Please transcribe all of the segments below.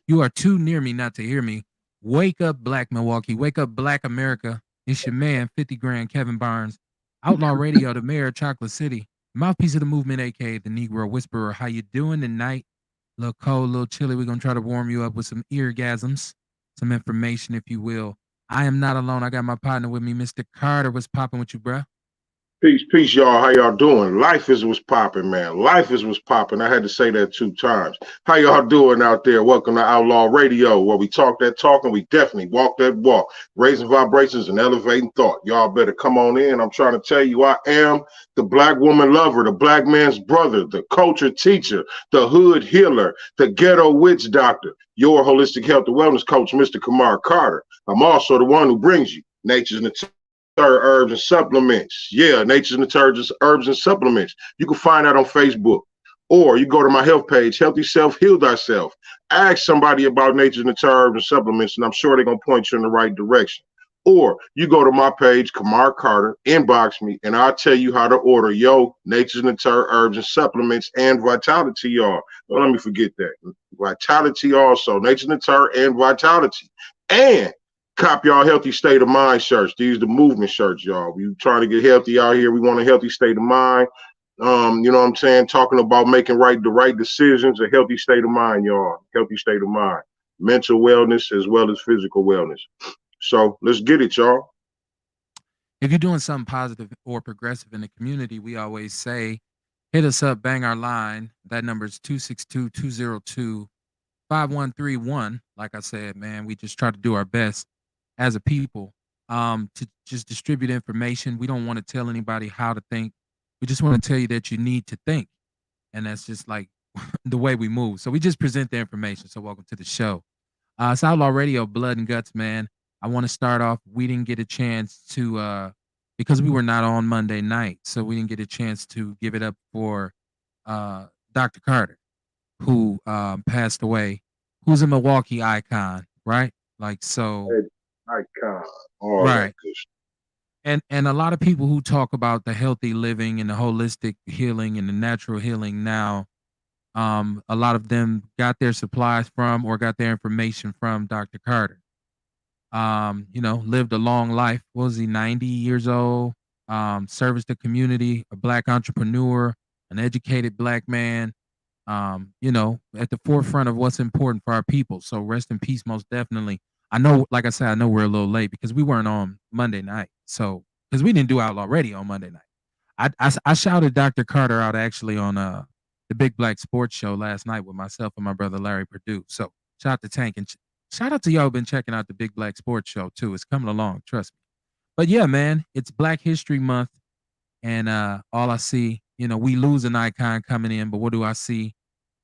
You are too near me not to hear me. Wake up, Black Milwaukee. Wake up, Black America. It's your man, 50 grand, Kevin Barnes. Outlaw Radio, the mayor of Chocolate City. Mouthpiece of the movement, aka the Negro Whisperer. How you doing tonight? A little cold, a little chilly. We're gonna try to warm you up with some eargasms, some information, if you will. I am not alone. I got my partner with me, Mr. Carter. What's popping with you, bruh? Peace, peace, y'all. How y'all doing? Life is what's popping, man. Life is what's popping. I had to say that 2 times. How y'all doing out there? Welcome to Outlaw Radio, where we talk that talk and we definitely walk that walk, raising vibrations and elevating thought. Y'all better come on in. I'm trying to tell you, I am the black woman lover, the black man's brother, the culture teacher, the hood healer, the ghetto witch doctor, your holistic health and wellness coach, Mr. Kamar Carter. I'm also the one who brings you nature's herbs and supplements. Yeah, nature's naturals, herbs and supplements. You can find that on Facebook. Or you go to my health page, Healthy Self, Heal Thyself. Ask somebody about nature's natural herbs and supplements, and I'm sure they're going to point you in the right direction. Or you go to my page, Kamar Carter, inbox me, and I'll tell you how to order nature's natural herbs and supplements and vitality, y'all. Don't let me forget that. Vitality also, nature's natural and vitality. And cop y'all healthy state of mind shirts. These are the movement shirts, y'all. We trying to get healthy out here. We want a healthy state of mind. You know what I'm saying? Talking about making the right decisions, a healthy state of mind, y'all. Healthy state of mind. Mental wellness as well as physical wellness. So let's get it, y'all. If you're doing something positive or progressive in the community, we always say, hit us up, bang our line. That number is 262-202-5131. Like I said, man, we just try to do our best as a people to just distribute information. We don't want to tell anybody how to think. We just want to tell you that you need to think. And that's just like the way we move. So we just present the information. So welcome to the show. It's Outlaw Radio, Blood and Guts, man. I want to start off. We didn't get a chance to, because we were not on Monday night. So we didn't get a chance to give it up for Dr. Carter, who passed away, who's a Milwaukee icon, right? Like, so. Icon. All that Right. good stuff. And a lot of people who talk about the healthy living and the holistic healing and the natural healing now, a lot of them got their supplies from or got their information from Dr. Carter. Lived a long life. What was he, 90 years old? Serviced the community, a black entrepreneur, an educated black man, at the forefront of what's important for our people. So rest in peace, most definitely. I know, like I said, I know we're a little late because we weren't on Monday night. So, because we didn't do Outlaw Radio on Monday night. I shouted Dr. Carter out actually on the Big Black Sports Show last night with myself and my brother Larry Purdue. So shout out to Tank and shout out to y'all who been checking out the Big Black Sports Show too. It's coming along, trust me. But yeah, man, it's Black History Month, and all I see, we lose an icon coming in, but what do I see?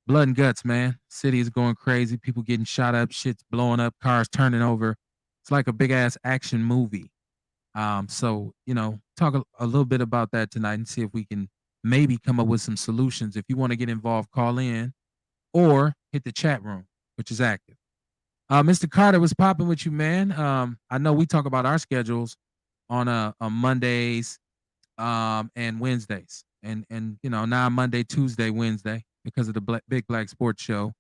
Blood and guts, man. City is going crazy. People getting shot up, shit's blowing up, cars turning over. It's like a big ass action movie. So talk a little bit about that tonight and see if we can maybe come up with some solutions. If you want to get involved, call in or hit the chat room, which is active. Mr. Carter, what's popping with you, man? I know we talk about our schedules on Mondays and Wednesdays, and now Monday, Tuesday, Wednesday because of the Big Black Sports Show.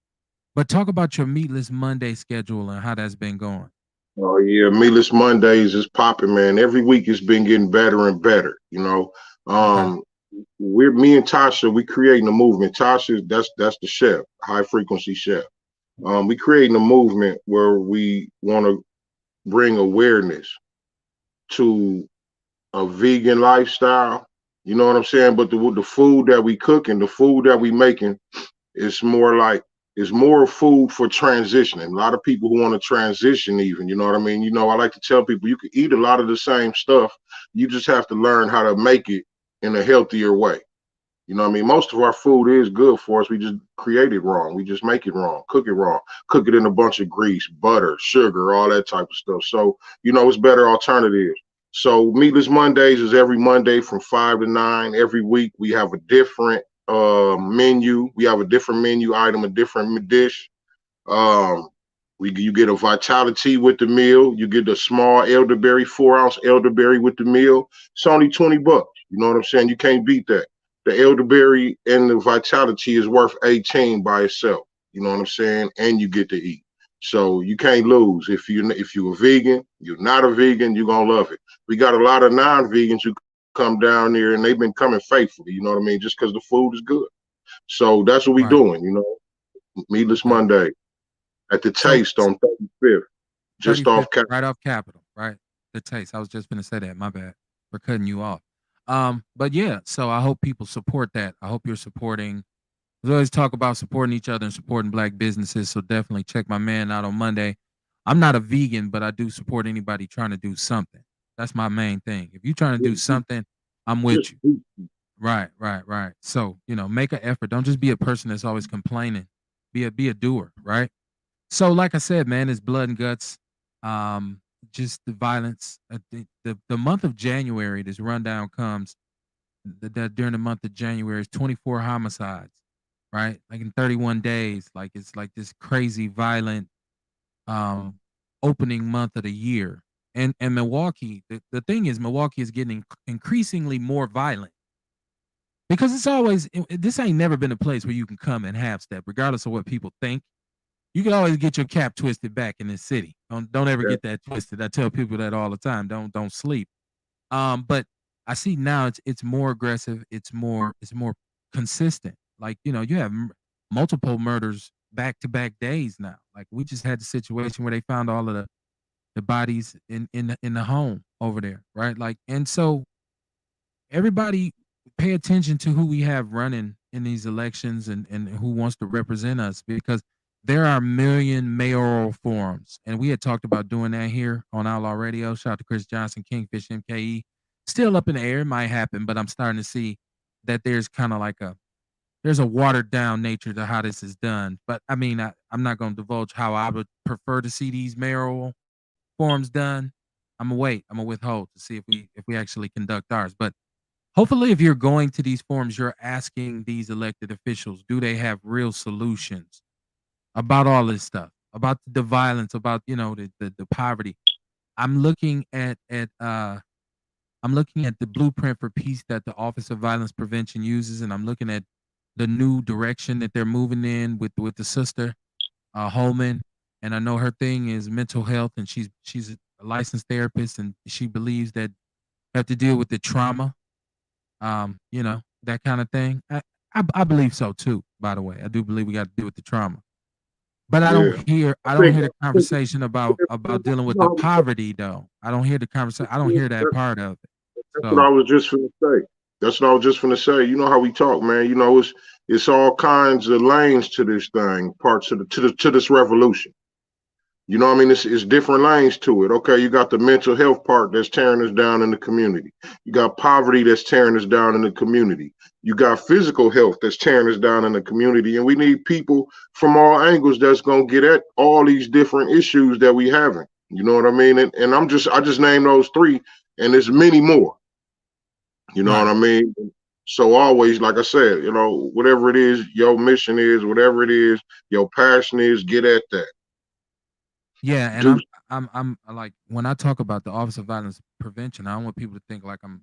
But talk about your Meatless Monday schedule and how that's been going. Oh yeah, Meatless Mondays is popping, man. Every week it's been getting better and better. Okay. We're me and Tasha, we creating a movement. Tasha, that's the chef, high frequency chef. We creating a movement where we want to bring awareness to a vegan lifestyle. You know what I'm saying? But the food that we cooking, the food that we making, it's more like it's more food for transitioning. A lot of people who want to transition, even, you know what I mean? I like to tell people you can eat a lot of the same stuff. You just have to learn how to make it in a healthier way. You know what I mean? Most of our food is good for us. We just create it wrong. We just make it wrong, cook it wrong, cook it in a bunch of grease, butter, sugar, all that type of stuff. So, it's better alternatives. So Meatless Mondays is every Monday from 5 to 9. Every week we have a different menu. We have a different menu item, a different dish. You get a vitality with the meal. You get a small elderberry, 4-ounce elderberry with the meal. It's only $20. You know what I'm saying? You can't beat that. The elderberry and the vitality is worth 18 by itself. You know what I'm saying? And you get to eat. So you can't lose. If you're a vegan, you're not a vegan, you're gonna love it. We got a lot of non-vegans who come down there and they've been coming faithfully, you know what I mean, just because the food is good. So that's what we Right. doing, Meatless Okay. Monday at the So Taste on 35th, just 35th, off Cap. right off Capitol, right? The Taste. I was just gonna say that. My bad for cutting you off. But yeah, so I hope people support that. I hope you're supporting. We always talk about supporting each other and supporting black businesses. So definitely check my man out on Monday. I'm not a vegan, but I do support anybody trying to do something. That's my main thing. If you're trying to do something, I'm with Just you. Right, right, right. So, make an effort. Don't just be a person that's always complaining. Be a doer, right? So, like I said, man, it's blood and guts. Um, just the violence. The month of January, this rundown comes that during the month of January is 24 homicides, right? Like in 31 days, like it's like this crazy violent um opening month of the year. And Milwaukee, the thing is Milwaukee is getting increasingly more violent because this ain't never been a place where you can come and half step, regardless of what people think. You can always get your cap twisted back in this city. Don't ever yeah, get that twisted. I tell people that all the time. Don't sleep. But I see now it's more aggressive. It's more consistent. Like you have multiple murders back to back days now. Like we just had the situation where they found all of the bodies in the home over there, right? Like and so everybody pay attention to who we have running in these elections and who wants to represent us because there are a million mayoral forums. And we had talked about doing that here on Outlaw Radio. Shout out to Chris Johnson, Kingfish MKE. Still up in the air. It might happen, but I'm starting to see that there's kind of like there's a watered down nature to how this is done. But I mean, I'm not going to divulge how I would prefer to see these mayoral forums done. I'm gonna wait. I'm gonna withhold to see if we actually conduct ours. But hopefully, if you're going to these forums, you're asking these elected officials, do they have real solutions about all this stuff, about the violence, about the poverty? I'm looking at the blueprint for peace that the Office of Violence Prevention uses, and I'm looking at the new direction that they're moving in with the sister Holman. And I know her thing is mental health, and she's a licensed therapist, and she believes that you have to deal with the trauma that kind of thing. I believe so too, by the way. I do believe we got to deal with the trauma. But I don't yeah. hear I I don't think, hear the I think conversation about dealing you with know the how we talk, poverty though. I don't hear the conversation. I don't hear that part of it. that's what I So was just finna say. That's what I was just finna say. You know how we talk, man. It's all kinds of lanes to this thing, parts of to this revolution. You know what I mean? It's different lanes to it. Okay, you got the mental health part that's tearing us down in the community. You got poverty that's tearing us down in the community. You got physical health that's tearing us down in the community. And we need people from all angles that's gonna get at all these different issues that we having. You know what I mean? And I just named those three, and there's many more. You know what right. I mean? So always, like I said, whatever it is, your mission is, whatever it is, your passion is, get at that. Yeah, and Do I'm like when I talk about the Office of Violence Prevention, I don't want people to think like I'm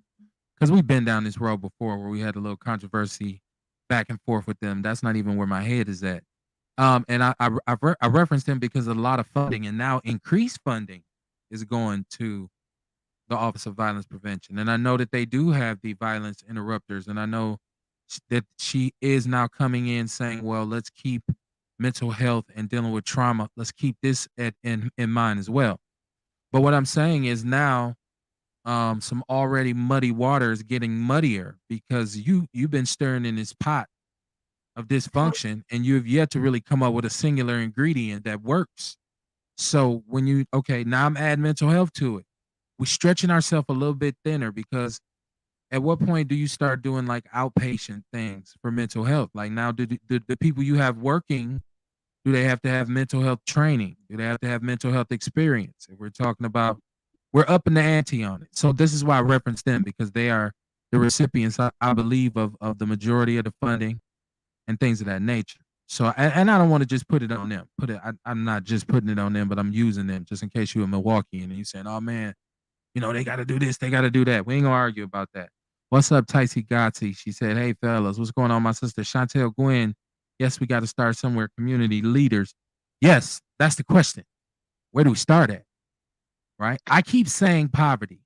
because we've been down this road before where we had a little controversy back and forth with them. That's not even where my head is at. And I referenced them because a lot of funding and now increased funding is going to the Office of Violence Prevention, and I know that they do have the violence interrupters, and I know that she is now coming in saying, "Well, let's keep mental health and dealing with trauma. Let's keep this in mind as well." But what I'm saying is now some already muddy waters getting muddier because you've been stirring in this pot of dysfunction and you've yet to really come up with a singular ingredient that works. So when okay, now I'm adding mental health to it. We're stretching ourselves a little bit thinner because at what point do you start doing like outpatient things for mental health? Like now, do the people you have working, do they have to have mental health training? Do they have to have mental health experience? If we're talking about, we're up in the ante on it. So this is why I reference them because they are the recipients, I believe, of the majority of the funding and things of that nature. So, and I don't want to just put it on them. I'm not just putting it on them, but I'm using them just in case you're in Milwaukee and you saying, "Oh man, they got to do this, they got to do that." We ain't gonna argue about that. What's up, Ticey Gotti? She said, "Hey fellas, what's going on, my sister Chantel Gwen? Yes, we got to start somewhere. Community leaders. Yes, that's the question. Where do we start at? Right? I keep saying poverty.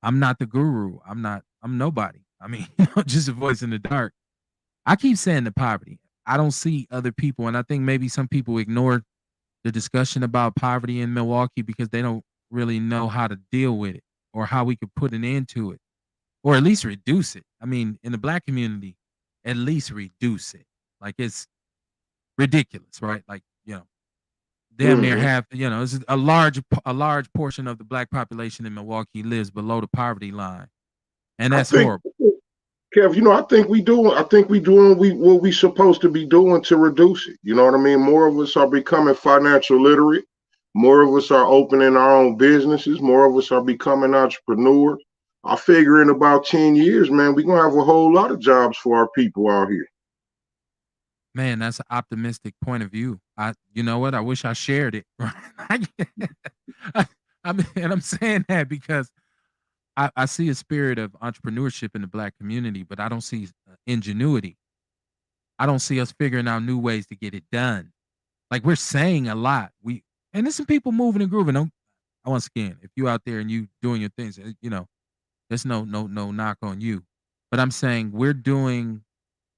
I'm not the guru. I'm nobody. I mean, just a voice in the dark. I keep saying the poverty. I don't see other people, and I think maybe some people ignore the discussion about poverty in Milwaukee because they don't really know how to deal with it or how we could put an end to it or at least reduce it. I mean, in the black community, at least reduce it. Like it's ridiculous, right? Like, damn near Hmm. half, this is a large portion of the black population in Milwaukee lives below the poverty line. And I that's think, horrible. Kev, I think we doing what we supposed to be doing to reduce it. You know what I mean? More of us are becoming financial literate. More of us are opening our own businesses. More of us are becoming entrepreneurs. I figure in about 10 years, man, we're gonna have a whole lot of jobs for our people out here. Man, that's an optimistic point of view. You know what? I wish I shared it. Right? I, and I'm saying that because I see a spirit of entrepreneurship in the black community, but I don't see ingenuity. I don't see us figuring out new ways to get it done. Like we're saying a lot. And there's some people moving and grooving. Once again, if you out there and you doing your things, there's no knock on you. But I'm saying we're doing.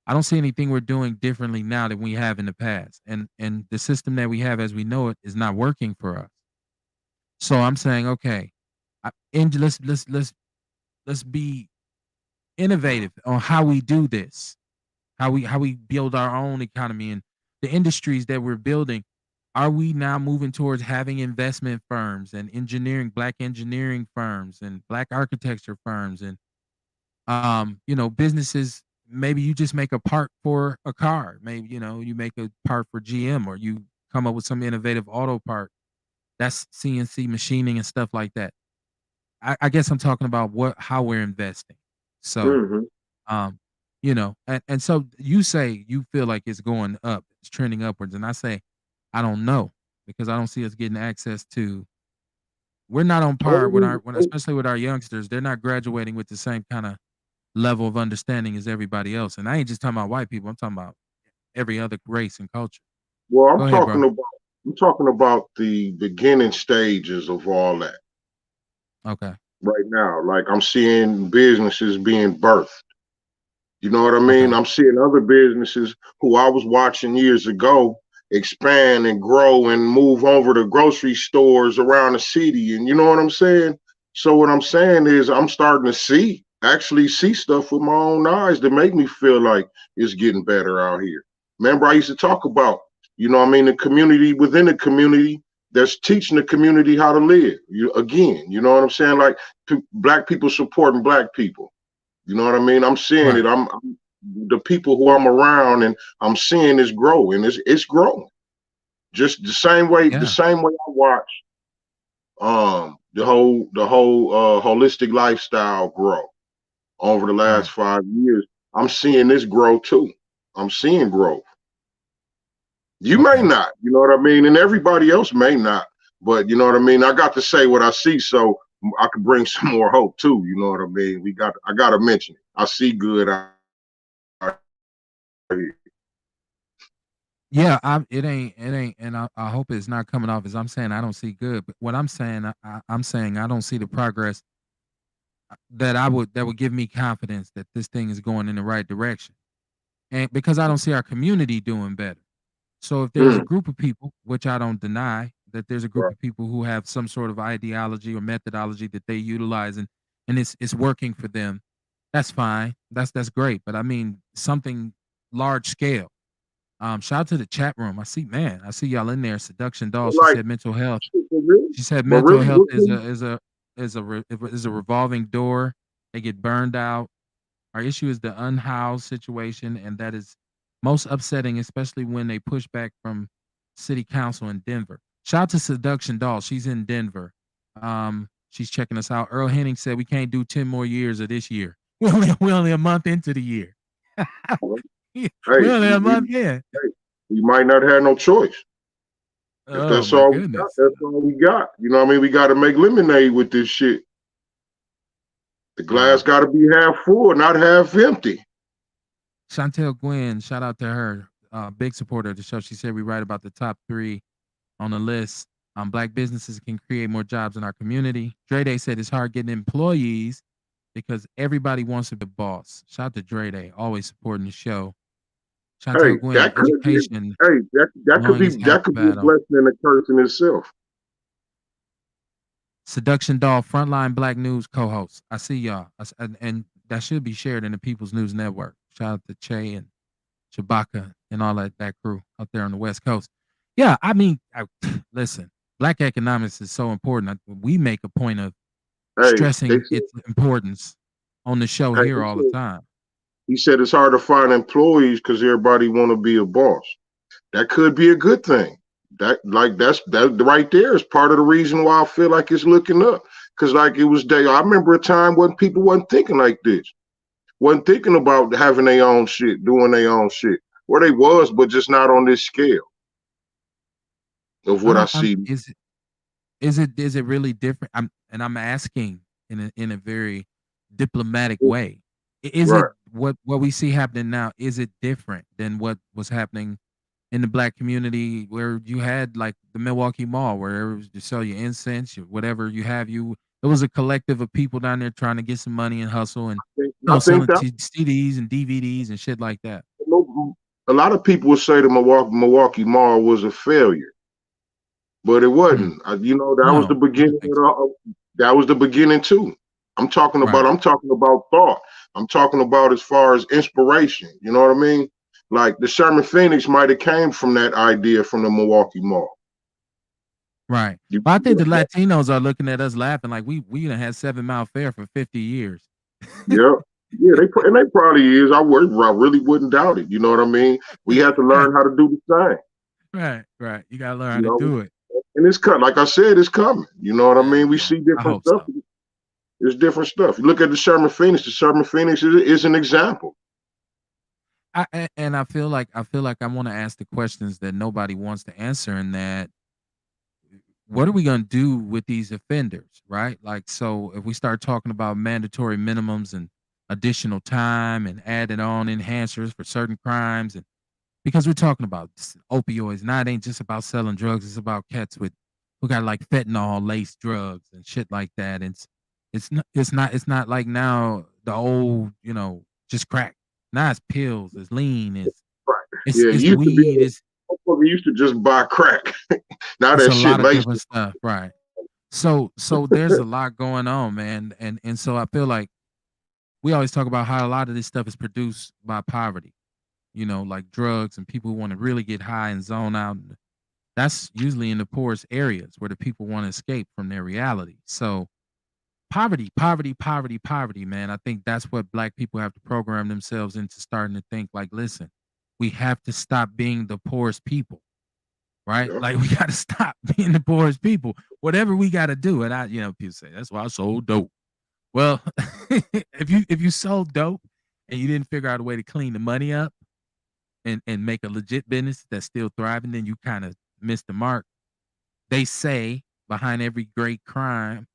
I don't see anything we're doing differently now than we have in the past, and the system that we have as we know it is not working for us. So I'm saying, okay, and let's be innovative on how we do this, how we build our own economy and the industries that we're building. Are we now moving towards having investment firms and black engineering firms and black architecture firms and businesses? Maybe you just make a part for a car. Maybe you make a part for GM, or you come up with some innovative auto part. That's CNC machining and stuff like that. I guess I'm talking about how we're investing. So Hmm. um, and so you say you feel like it's going up, it's trending upwards, and I say I don't know because I don't see us getting access to. We're not on par with especially with our youngsters. They're not graduating with the same kind of level of understanding as everybody else. And I ain't just talking about white people. I'm talking about every other race and culture. Well, Go ahead, bro. I'm talking about the beginning stages of all that Okay. right now. Like I'm seeing businesses being birthed. You know what I mean? Okay. I'm seeing other businesses who I was watching years ago expand and grow and move over to grocery stores around the city. And you know what I'm saying? So what I'm saying is I'm starting to actually see stuff with my own eyes that make me feel like it's getting better out here. Remember, I used to talk about, the community within the community that's teaching the community how to live. You know what I'm saying? Like black people supporting black people. You know what I mean? I'm seeing it. Right. I'm the people who I'm around, and I'm seeing this grow, and it's growing. Just the Yeah. same way I watch the whole holistic lifestyle grow over the last Right. 5 years. I'm seeing this grow too. I'm seeing growth. You may Okay. not, you know what I mean, and everybody else may not, but you know what I mean. I got to say what I see, so I could bring some more hope too. You know what I mean? I got to mention it. I see good out here. Yeah, it ain't, and I hope it's not coming off as I'm saying I don't see good. But what I'm saying, I'm saying I don't see the progress that would give me confidence that this thing is going in the right direction. And because I don't see our community doing better. So if there's a Mm, group of people, which I don't deny, that there's a group right. of people who have some sort of ideology or methodology that they utilize and it's working for them, that's fine. That's great. But I mean something large scale. Shout out to the chat room. I see y'all in there. Seduction doll. But She like, said mental health. for real, She said but mental really, health what can is a revolving door. They get burned out. Our issue is the unhoused situation, and that is most upsetting, especially when they push back from city council in Denver. Shout out to Seduction Doll. She's in Denver. She's checking us out. Earl Henning said we can't do 10 more years of this year. We're only a month into the year. hey, We're only a month in. hey, we might not have no choice. If Oh that's my all we got, goodness. that's all we got. You know what I mean? We got to make lemonade with this shit. The glass Wow. got to be half full, not half empty. Chantel Gwen, shout out to her. big supporter of the show. She said we write about the top 3 on the list. Black businesses can create more jobs in our community. Dre Day said it's hard getting employees because everybody wants to be a boss. Shout out to Dre Day, always supporting the show. Hey, Chantel Gwen, that could be. education, Hey, that could be longest half a battle. blessing and a curse in itself. Seduction Doll, Frontline Black News co-host. I see y'all. And that should be shared in the People's News Network. Shout out to Che and Chewbacca and all that crew out there on the West Coast. Yeah, I mean, listen, black economics is so important. We make a point of Hey, they stressing said. its importance on the show Hey, here all the time. he said it's hard to find employees because everybody want to be a boss. That could be a good thing. That right there is part of the reason why I feel like it's looking up. Cause like it was day. I remember a time when people wasn't thinking like this, wasn't thinking about having their own shit, doing their own shit. Where they was, but just not on this scale of what I I'm see. is it really different? I'm asking in a very diplomatic way. Is it Right. what we see happening now? Is it different than what was happening in the black community where you had like the Milwaukee Mall where it was to sell you incense, whatever you have you? It was a collective of people down there trying to get some money and hustle and I think selling that CDs and DVDs and shit like that. a lot of people would say the Milwaukee Mall was a failure, but it Hmm. wasn't. That was the No, I beginning. didn't think so. That was the beginning too. I'm talking about. Right. I'm talking about thought. I'm talking about as far as inspiration. You know what I mean? Like the Sherman Phoenix might have came from that idea from the Milwaukee Mall. Right. You, But I think the Latinos are looking at us laughing like we done had 7 Mile Fair for 50 years. yeah, yeah. They probably is. I really wouldn't doubt it. You know what I mean? We have to Right. learn how to do the same. Right. Right. You gotta learn how You to know, do it. and it's cut. Like I said, it's coming. You know what I Yeah, mean? We yeah. see I different hope stuff. so. It's different stuff. You look at the Sherman Phoenix. The Sherman Phoenix is an example. And I feel like I want to ask the questions that nobody wants to answer and that what are we going to do with these offenders, right? Like, so if we start talking about mandatory minimums and additional time and added on enhancers for certain crimes, and because we're talking about opioids, now it ain't just about selling drugs; it's about cats with who got like fentanyl laced drugs and shit like that. And it's not like now the old just crack. Now it's pills, it's lean, it's Right. it's Yeah, it's you used to be weed, able motherfucker used to just buy crack. Now it's that a shit lot of laced. different stuff, right? So there's a lot going on, man, and so I feel like we always talk about how a lot of this stuff is produced by poverty, like drugs and people who want to really get high and zone out. That's usually in the poorest areas where the people want to escape from their reality. So poverty, poverty, poverty, poverty, man. I think that's what black people have to program themselves into starting to think like, listen, we have to stop being the poorest people, right? Yeah. Like we got to stop being the poorest people. Whatever we got to do. And people say that's why I sold dope. Well, if you sold dope and you didn't figure out a way to clean the money up and make a legit business that's still thriving, then you kind of missed the mark. They say behind every great crime,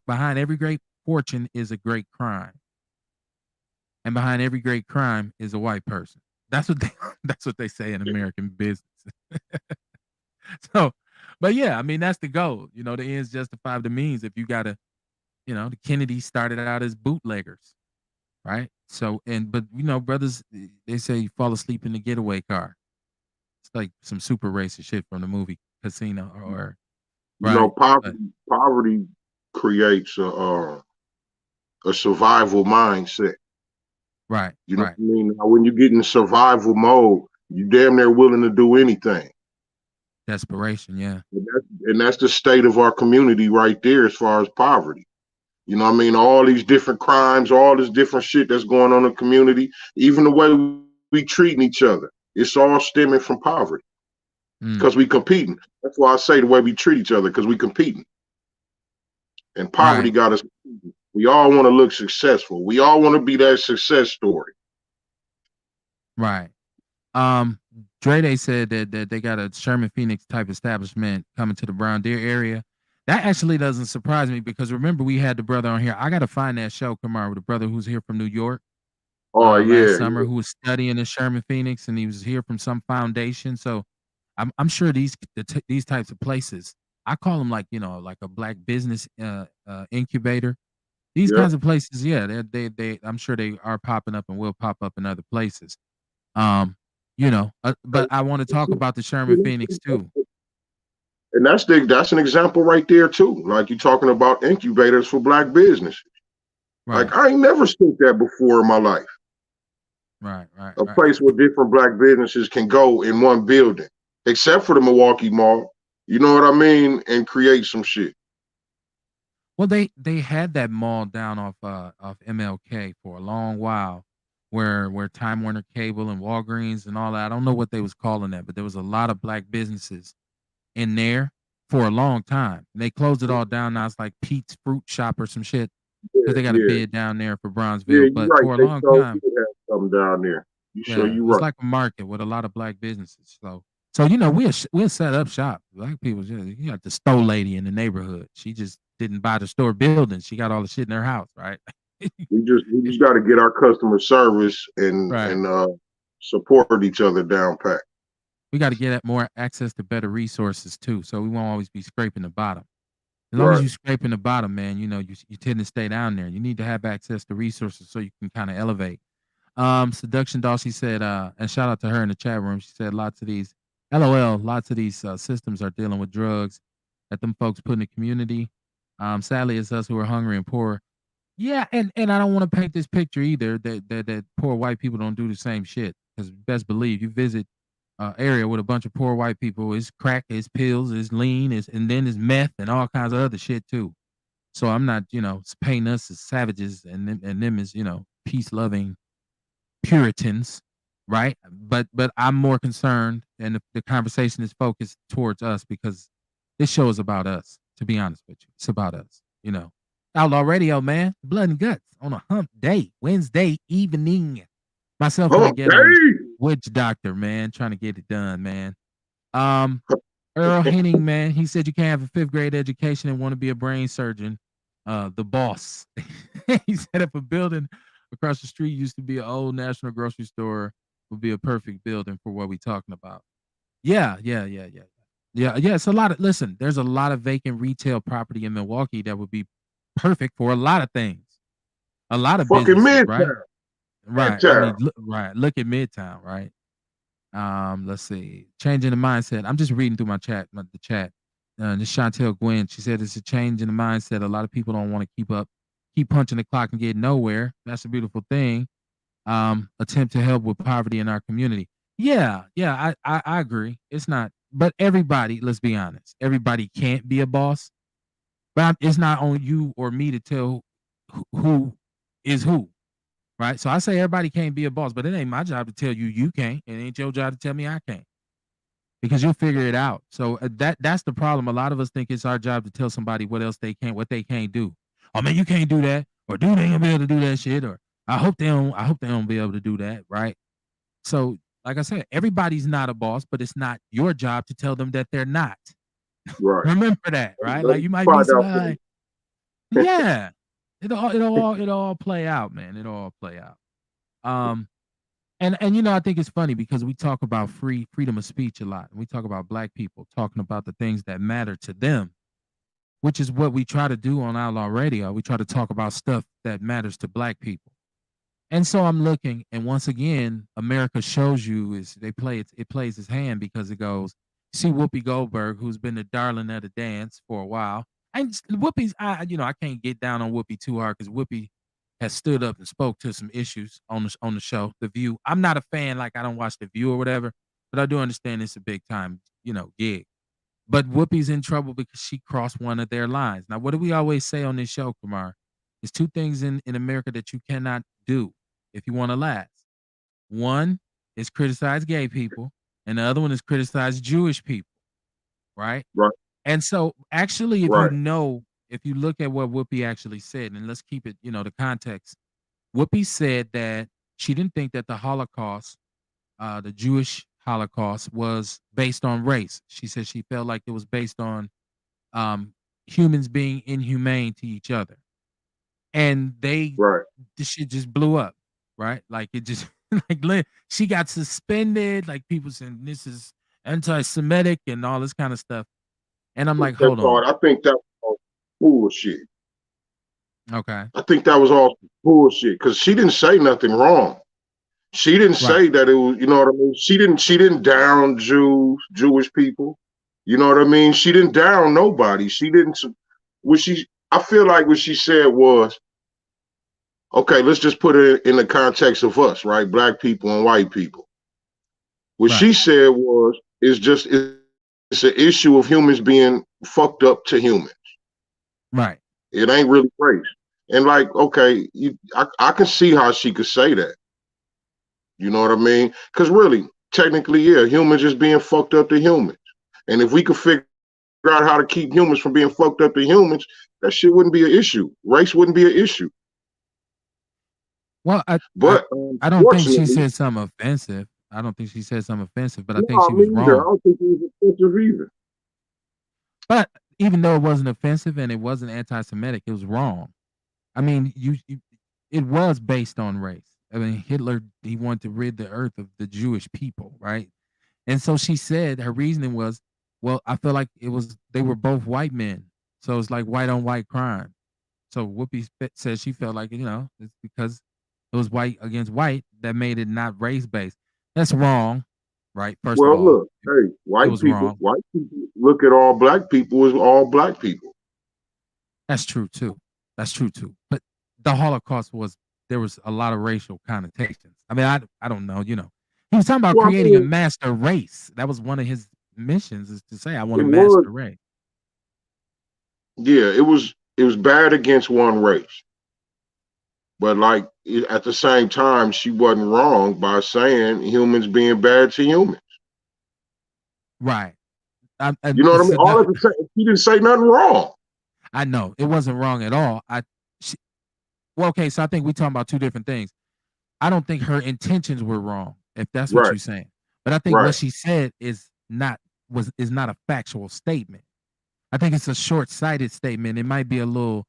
behind every great fortune is a great crime, and behind every great crime is a white person. That's what they that's what they say in American business. So, but yeah, I mean that's the goal. The ends justify the means. If you gotta, the Kennedys started out as bootleggers, right? So, but brothers, they say you fall asleep in the getaway car. It's like some super racist shit from the movie Casino, or You know, right, poverty but poverty creates a survival mindset. right, You know right, what I mean? Now, when you get in survival mode, you damn near willing to do anything. desperation, yeah, And that's the state of our community right there as far as poverty. You know what I mean? All these different crimes, all this different shit that's going on in the community, even the way we treating each other, it's all stemming from poverty mm, because we competing. That's why I say the way we treat each other because we competing. And poverty right, got us. We all want to look successful. We all want to be that success story. right. Um, Dre Day said that they got a Sherman Phoenix type establishment coming to the Brown Deer area. That actually doesn't surprise me because remember we had the brother on here. I got to find that show, Kamar, with the brother who's here from New York. Oh last yeah, summer who was studying in Sherman, Phoenix, and he was here from some foundation. So I'm sure these types of places, I call them like like a black business incubator. These yeah. kinds of places, yeah, they I'm sure they are popping up and will pop up in other places. Um, but I want to talk about the Sherman, Phoenix too. And that's an example right there too. Like you talking about incubators for black business. Like Right, I ain't never seen that before in my life. right, right, A right. place where different black businesses can go in one building, except for the Milwaukee Mall. You know what I mean? And create some shit. Well, they had that mall down off MLK for a long while, where Time Warner Cable and Walgreens and all that. I don't know what they was calling that, but there was a lot of black businesses in there for a long time. And they closed it all down. Now it's like Pete's Fruit Shop or some shit because Yeah, they got a yeah, bid down there for yeah. Bronzeville. You're But right. for a They long told you time, to have something down there. You sure yeah, you it's right. like a market with a lot of black businesses. So we'll set up shop. Black people, you got the store lady in the neighborhood. She just didn't buy the store building. She got all the shit in her house, right? We just got to get our customer service Right. and support each other down pat. We got to get at more access to better resources too, so we won't always be scraping the bottom. As long as Right. you scraping the bottom, man, you tend to stay down there. You need to have access to resources so you can kind of elevate. Seduction Doll, she said, and shout out to her in the chat room. She said lots of these, LOL, lots of these systems are dealing with drugs that them folks put in the community. Sadly, it's us who are hungry and poor. Yeah, and I don't want to paint this picture either that poor white people don't do the same shit. Because best believe you visit area with a bunch of poor white people, it's crack, it's pills, it's lean, and then it's meth and all kinds of other shit too. So I'm not, painting us as savages and them as, peace loving Puritans, right? But I'm more concerned, and the conversation is focused towards us because this show is about us. To be honest with you, it's about us. Outlaw Radio, man, blood and guts on a hump day, Wednesday evening. Myself and the Hump ghetto day. witch doctor, man, trying to get it done, man. Um, Earl Henning, man, he said you can't have a fifth grade education and want to be a brain surgeon. The boss. He said if a building across the street used to be an old national grocery store, would be a perfect building for what we talking about. Yeah, yeah, yeah, yeah. Yeah, yeah. It's a lot of listen, there's a lot of vacant retail property in Milwaukee that would be perfect for a lot of things. A lot of Fucking businesses, right? Midtown. Right. I Midtown. mean, look at Midtown, right? Let's see. Changing the mindset. I'm just reading through the chat. This Chantel Gwen, she said it's a change in the mindset. A lot of people don't want to keep punching the clock and get nowhere. That's a beautiful thing. Attempt to help with poverty in our community. Yeah, yeah, I agree. It's not, but everybody, let's be honest, everybody can't be a boss. But it's not on you or me to tell who is who. Right. So I say everybody can't be a boss, but it ain't my job to tell you you can't. It ain't your job to tell me I can't because you'll figure it out. So that's the problem. A lot of us think it's our job to tell somebody what else they can't, what they can't do. Oh man, you can't do that, or dude ain't gonna be able to do that shit, or I hope they don't be able to do that, right? So, like I said, everybody's not a boss, but it's not your job to tell them that they're not. Right. Remember that, right? Let Like me you might meet find out for somebody, yeah. It'll all play out, man. It'll all play out. Um, and I think it's funny because we talk about freedom of speech a lot. And we talk about black people talking about the things that matter to them, which is what we try to do on Outlaw Radio. We try to talk about stuff that matters to black people. And so I'm looking, and once again, America shows you is it plays his hand because it goes, see Whoopi Goldberg, who's been the darling of the dance for a while. And Whoopi's, I can't get down on Whoopi too hard because Whoopi has stood up and spoke to some issues on the show, The View. I'm not a fan, like I don't watch The View or whatever, but I do understand it's a big time, gig. But Whoopi's in trouble because she crossed one of their lines. Now, what do we always say on this show, Kumar? There's two things in America that you cannot do if you want to last. One is criticize gay people, and the other one is criticize Jewish people, right? right, And so, actually, right, if you look at what Whoopi actually said, and let's keep it, the context. Whoopi said that she didn't think that the Holocaust, the Jewish Holocaust, was based on race. She said she felt like it was based on um, humans being inhumane to each other, and right. this shit just blew up. right? Like it just she got suspended. Like people saying this is anti-Semitic and all this kind of stuff. And I'm like, That's hold all. on, I think that was all bullshit. okay, I think that was all bullshit because she didn't say nothing wrong. She didn't right, say that it was, you know what I mean? She didn't down Jewish people. You know what I mean? She didn't down nobody. She didn't what she I feel like what she said was, okay, let's just put it in the context of us, right? Black people and white people. What right, she said was it's an issue of humans being fucked up to humans. right. It ain't really race. And like, okay, I can see how she could say that. You know what I mean? Because really, technically, yeah, humans is being fucked up to humans. And if we could figure out how to keep humans from being fucked up to humans, that shit wouldn't be an issue. Race wouldn't be an issue. Well, But I don't think she unfortunately, said something offensive. I don't think she said something offensive, but I think no, she was me either. I wrong. don't think it was offensive either. But even though it wasn't offensive and it wasn't anti-Semitic, it was wrong. I mean, it was based on race. I mean, Hitler, he wanted to rid the earth of the Jewish people, right? And so she said her reasoning was, well, I feel like they were both white men, so it's like white on white crime. So Whoopi said she felt like it's because it was white against white that made it not race based. That's wrong, right? First of Well, all, look, hey, it was wrong. white people look at all black people as all black people. That's true too. That's true too. But the Holocaust there was a lot of racial connotations. I mean, I don't know. He was talking about Well, I creating a mean, master race. That was one of his missions, is to say, I want a it was, master race. yeah, it was bad against one race. But like at the same time, she wasn't wrong by saying humans being bad to humans. Right. You And know what I it's mean? All another. at the same, she didn't say nothing wrong. I know it wasn't wrong at all. She, well, okay, so I think we talking about two different things. I don't think her intentions were wrong, if that's what Right, you're saying. But I think what right. she said is not a factual statement. I think it's a short-sighted statement. It might be a little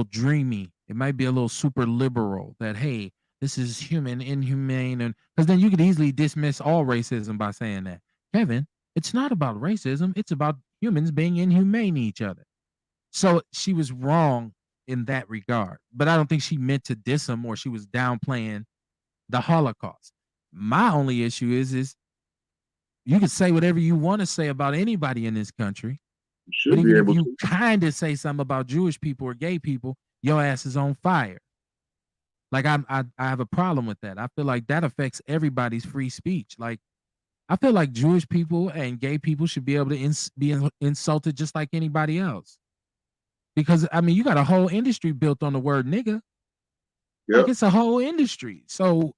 dreamy. It might be a little super liberal that, hey, this is human, inhumane, and because then you could easily dismiss all racism by saying that. Kevin, it's not about racism, it's about humans being inhumane to each other. So she was wrong in that regard. But I don't think she meant to diss him or she was downplaying the Holocaust. My only issue is you can say whatever you want to say about anybody in this country, You but should be even if able you to. kind of say something about Jewish people or gay people, your ass is on fire. Like I have a problem with that. I feel like that affects everybody's free speech. Like I feel like Jewish people and gay people should be able to be insulted just like anybody else. Because I mean, you got a whole industry built on the word nigga. Like Yeah, it's a whole industry. So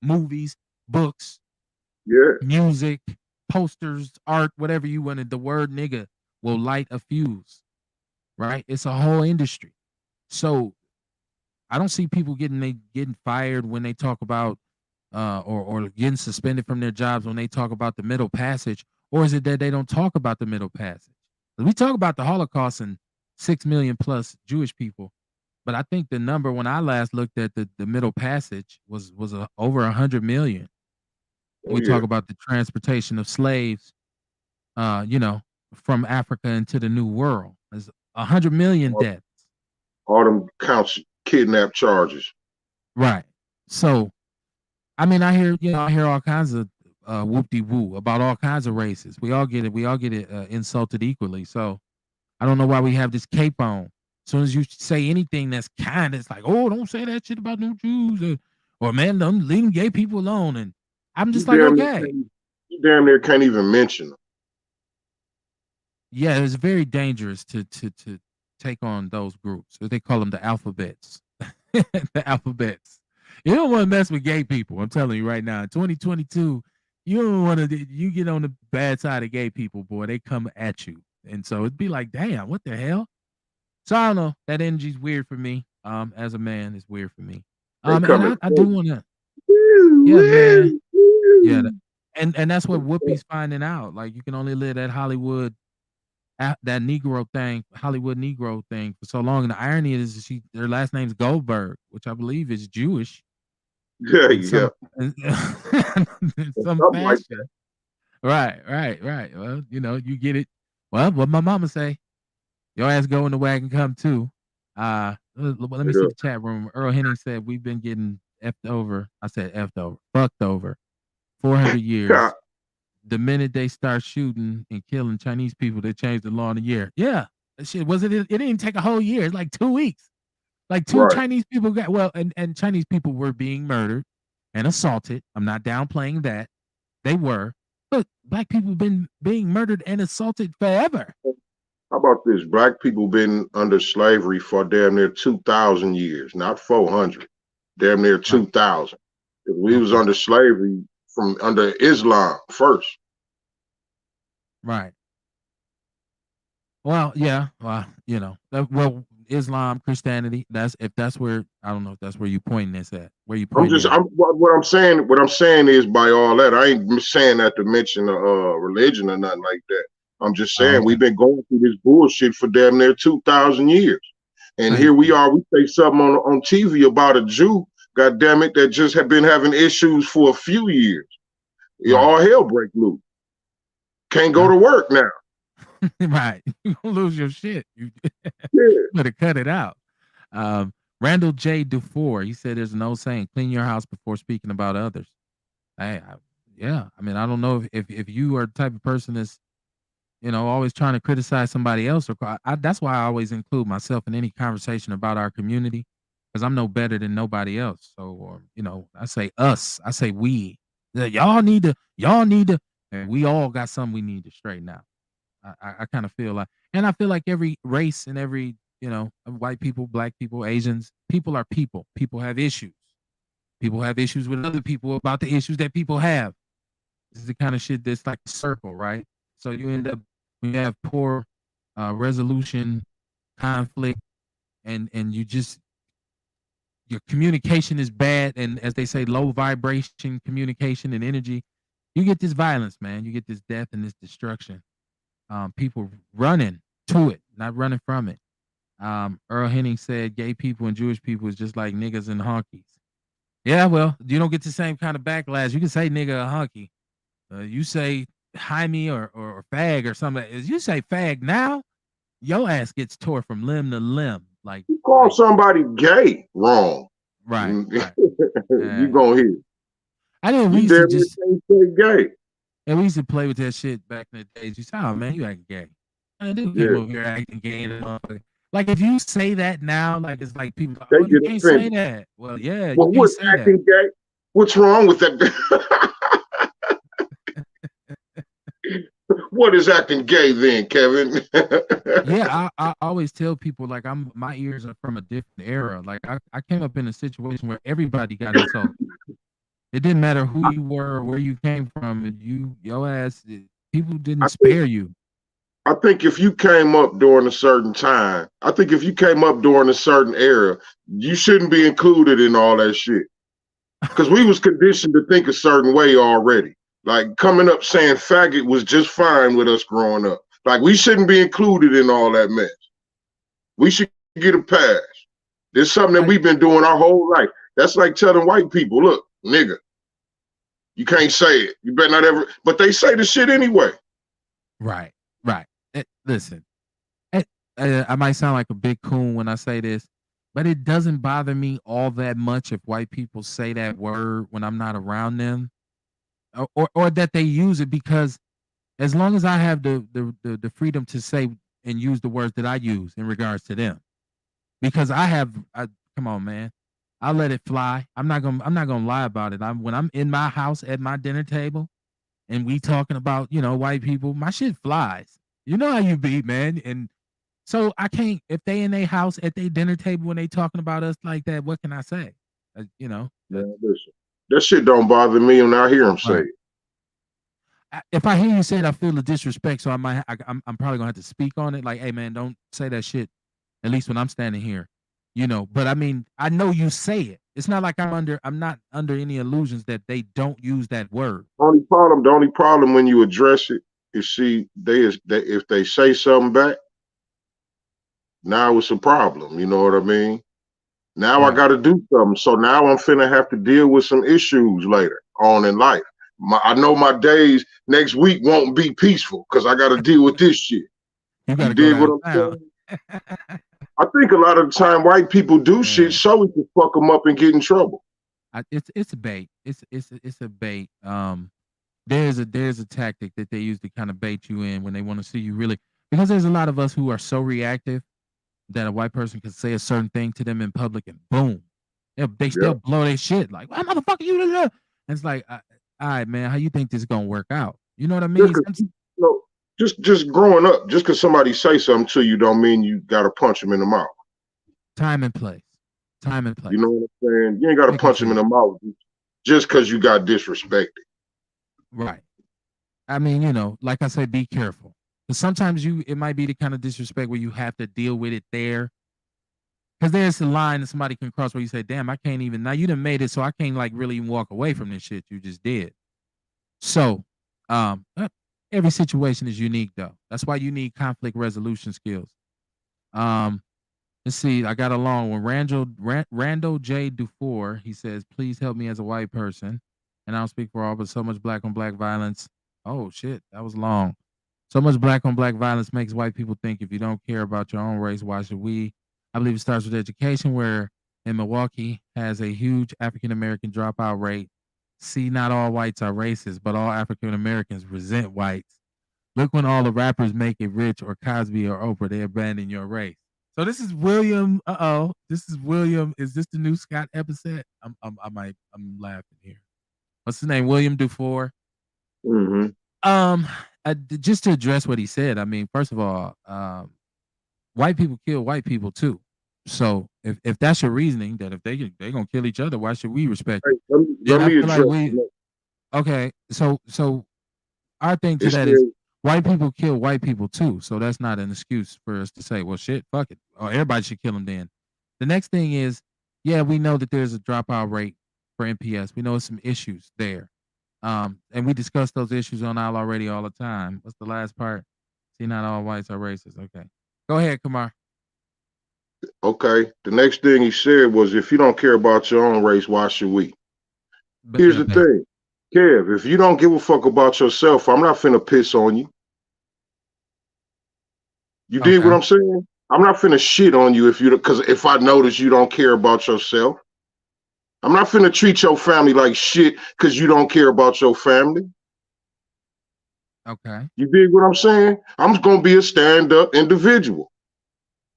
movies, books, yeah. music, posters, art, whatever you wanted, the word nigga will light a fuse, right? It's a whole industry. So I don't see people getting fired when they talk about or getting suspended from their jobs when they talk about the Middle Passage, or is it that they don't talk about the Middle Passage? We talk about the Holocaust and 6 million plus Jewish people, but I think the number when I last looked at the Middle Passage was over 100 million. Oh We yeah. talk about the transportation of slaves, uh, you know, from Africa into the New World. There's 100 million All, deaths, all them counts kidnap charges. right? So I hear all kinds of whoop de woo about all kinds of races. We all get it. We all get it insulted equally. So I don't know why we have this cape on. As soon as you say anything that's kind, it's like, oh, don't say that shit about no Jews, or man, don't leave them gay people alone. And I'm You just like, damn near okay, can't. You damn near can't even mention them. yeah, it's very dangerous to take on those groups. They call them the alphabets. The alphabets. You don't want to mess with gay people. I'm telling you right now. In 2022, you don't want to. You get on the bad side of gay people, boy. They come at you, and so it'd be like, damn, what the hell? So I don't know. That energy's weird for me. As a man, it's weird for me. They And coming I for do you. want to, Woo, yeah, man, woo, yeah, woo. and that's what Whoopi's finding out. Like you can only live that Hollywood that Negro thing, Hollywood Negro thing for so long. And the irony is, their last name's Goldberg, which I believe is Jewish Yeah, in yeah. some in, in some Something like that. fashion. Right, right, right. Well, you get it. Well, what my mama say, your ass go in the wagon, come too. Let me see Yeah. the chat room. Earl Henning said we've been getting effed over. I said effed over, fucked over, 400 God, years. The minute they start shooting and killing Chinese people, they changed the law in a year. Yeah, that shit was it. It didn't take a whole year. It's like 2 weeks. Like two right. Chinese people got and Chinese people were being murdered and assaulted. I'm not downplaying that. They were. But black people been being murdered and assaulted forever. How about this? Black people been under slavery for damn near 2,000 years, not 400. Damn near Right. 2,000. We was Okay. under slavery from under Islam first. Right. Well, yeah. Well, Islam, Christianity. That's where I don't know if that's where you pointing this at. Where you I'm pointing just it I'm at? what I'm saying. What I'm saying is by all that, I ain't saying that to mention religion or nothing like that. I'm just Oh, saying okay. we've been going through this bullshit for damn near 2,000 years, and Thank here we you. are. We say something on TV about a Jew, God damn it, that just have been having issues for a few years. Right. All hell break loose. Can't go Yeah. to work now. Right. You gonna lose your shit. You Yeah, better cut it out. Um, Randall J. Dufour, he said there's an old saying, clean your house before speaking about others. Hey, yeah. I mean, I don't know if you are the type of person that's, always trying to criticize somebody else. That's why I always include myself in any conversation about our community because I'm no better than nobody else. So, I say us, I say we. Y'all need to, and we all got something we need to straighten out. I kind of feel like, and I feel like every race and every, white people, black people, Asians, people are people. People have issues. People have issues with other people about the issues that people have. This is the kind of shit that's like a circle, right? So you end up when you have poor resolution, conflict, and your communication is bad, and as they say, low vibration communication and energy, you get this violence, man. You get this death and this destruction. People running to it, not running from it. Earl Henning said gay people and Jewish people is just like niggas and honkies. Yeah, well, you don't get the same kind of backlash. You can say nigga or honky. You say Jaime or fag or something. If you say fag now, your ass gets tore from limb to limb. Like, you call like, somebody gay wrong, right, right. you gonna hear. I know we You used to damn near just, can't say gay. and we used to play with that shit back in the days. You say, oh man, you acting gay. Man, dude came Yeah, over here acting gay and motherfucker. Like if you say that now, like it's like people, they oh, you get can't say offended. that. Well, yeah, you Well, can't what's say that. acting gay? What's wrong with that? What is acting gay then, Kevin? Yeah, I always tell people like my ears are from a different era. Like I came up in a situation where everybody got insulted. It didn't matter who you were or where you came from. Your ass, people didn't I think spare you. I think if you came up during a certain time, I think if you came up during a certain era, you shouldn't be included in all that shit. Because we was conditioned to think a certain way already. Like coming up saying faggot was just fine with us growing up. Like we shouldn't be included in all that mess. We should get a pass. There's something that I we've been doing our whole life. That's like telling white people, look, nigga, you can't say it. You better not ever. But they say the shit anyway. right, right. Listen, eh, I might sound like a big coon when I say this, but it doesn't bother me all that much if white people say that word when I'm not around them, or that they use it because as long as I have the freedom to say and use the words that I use in regards to them, because come on, man, I let it fly. I'm not gonna lie about it. When I'm in my house at my dinner table and we talking about white people, my shit flies. You know how you be, man, and so I can't if they in their house at their dinner table when they talking about us like that. What can I say? That's Man, listen, that shit don't bother me when I hear them say right. it. If I hear you say it, I feel the disrespect, so I'm probably gonna have to speak on it. Like, hey man, don't say that shit. At least when I'm standing here, But I mean, I know you say it. It's not like I'm not under any illusions that they don't use that word. The only problem when you address it You see, if they say something back, now it's a problem. You know what I mean? Now I Right. got to do something. So now I'm finna have to deal with some issues later on in life. I know my days next week won't be peaceful because I got to deal with this shit. You got You to go dig what I'm downtown. saying? I think a lot of the time white people do shit Man, so we can fuck them up and get in trouble. it's a bait. It's a bait. There's a tactic that they use to kind of bait you in when they want to see you really, because there's a lot of us who are so reactive that a white person can say a certain thing to them in public and boom, they Yeah. still blow their shit like, "Why motherfucker you?" And it's like, all right, man, how you think this is gonna work out? You know what I Just mean? 'cause, just growing up, just because somebody say something to you don't mean you got to punch them in the mouth. Time and place, time and You place, know what I'm saying? You ain't got to pick and punch them in choose. the mouth just because you got disrespected. Right. I mean, like I said, be careful. Because sometimes it might be the kind of disrespect where you have to deal with it there. Because there's a line that somebody can cross where you say, damn, I can't even, now you done made it, so I can't like really even walk away from this shit you just did. So, um, uh, every situation is unique though. That's why you need conflict resolution skills. Um, let's see, I got along with Randall J. Dufour. He says, please help me as a white person. And I don't speak for all, but so much black on black violence. Oh shit, that was long. So much black on black violence makes white people think if you don't care about your own race, why should we? I believe it starts with education, where in Milwaukee has a huge African American dropout rate. See, not all whites are racist, but all African Americans resent whites. Look, when all the rappers make it rich, or Cosby or Oprah, they abandon your race. So this is William. This is William. Is this the new Scott episode? I'm laughing here. What's his name? William Dufour. Mm-hmm. Um, just to address what he said, I mean, first of all, white people kill white people too. So if that's your reasoning, that if they gonna kill each other, why should we respect Hey, it? let Then I me feel like address. we okay. So our thing to It that is says, white people kill white people too. So that's not an excuse for us to say, well, shit, fuck it, or everybody should kill them. Then the next thing is, yeah, we know that there's a dropout rate for NPS. We know some issues there. And we discuss those issues on Outlaw Radio all the time. What's the last part? See, not all whites are racist. Okay. Go ahead, Kamar. okay. The next thing he said was, if you don't care about your own race, why should we? But Here's yeah, the basically. thing, Kev, if you don't give a fuck about yourself, I'm not finna piss on you. You did what Okay. I'm saying? I'm not finna shit on you because if I notice you don't care about yourself, I'm not finna treat your family like shit because you don't care about your family. Okay. You dig what I'm saying? I'm gonna be a stand-up individual,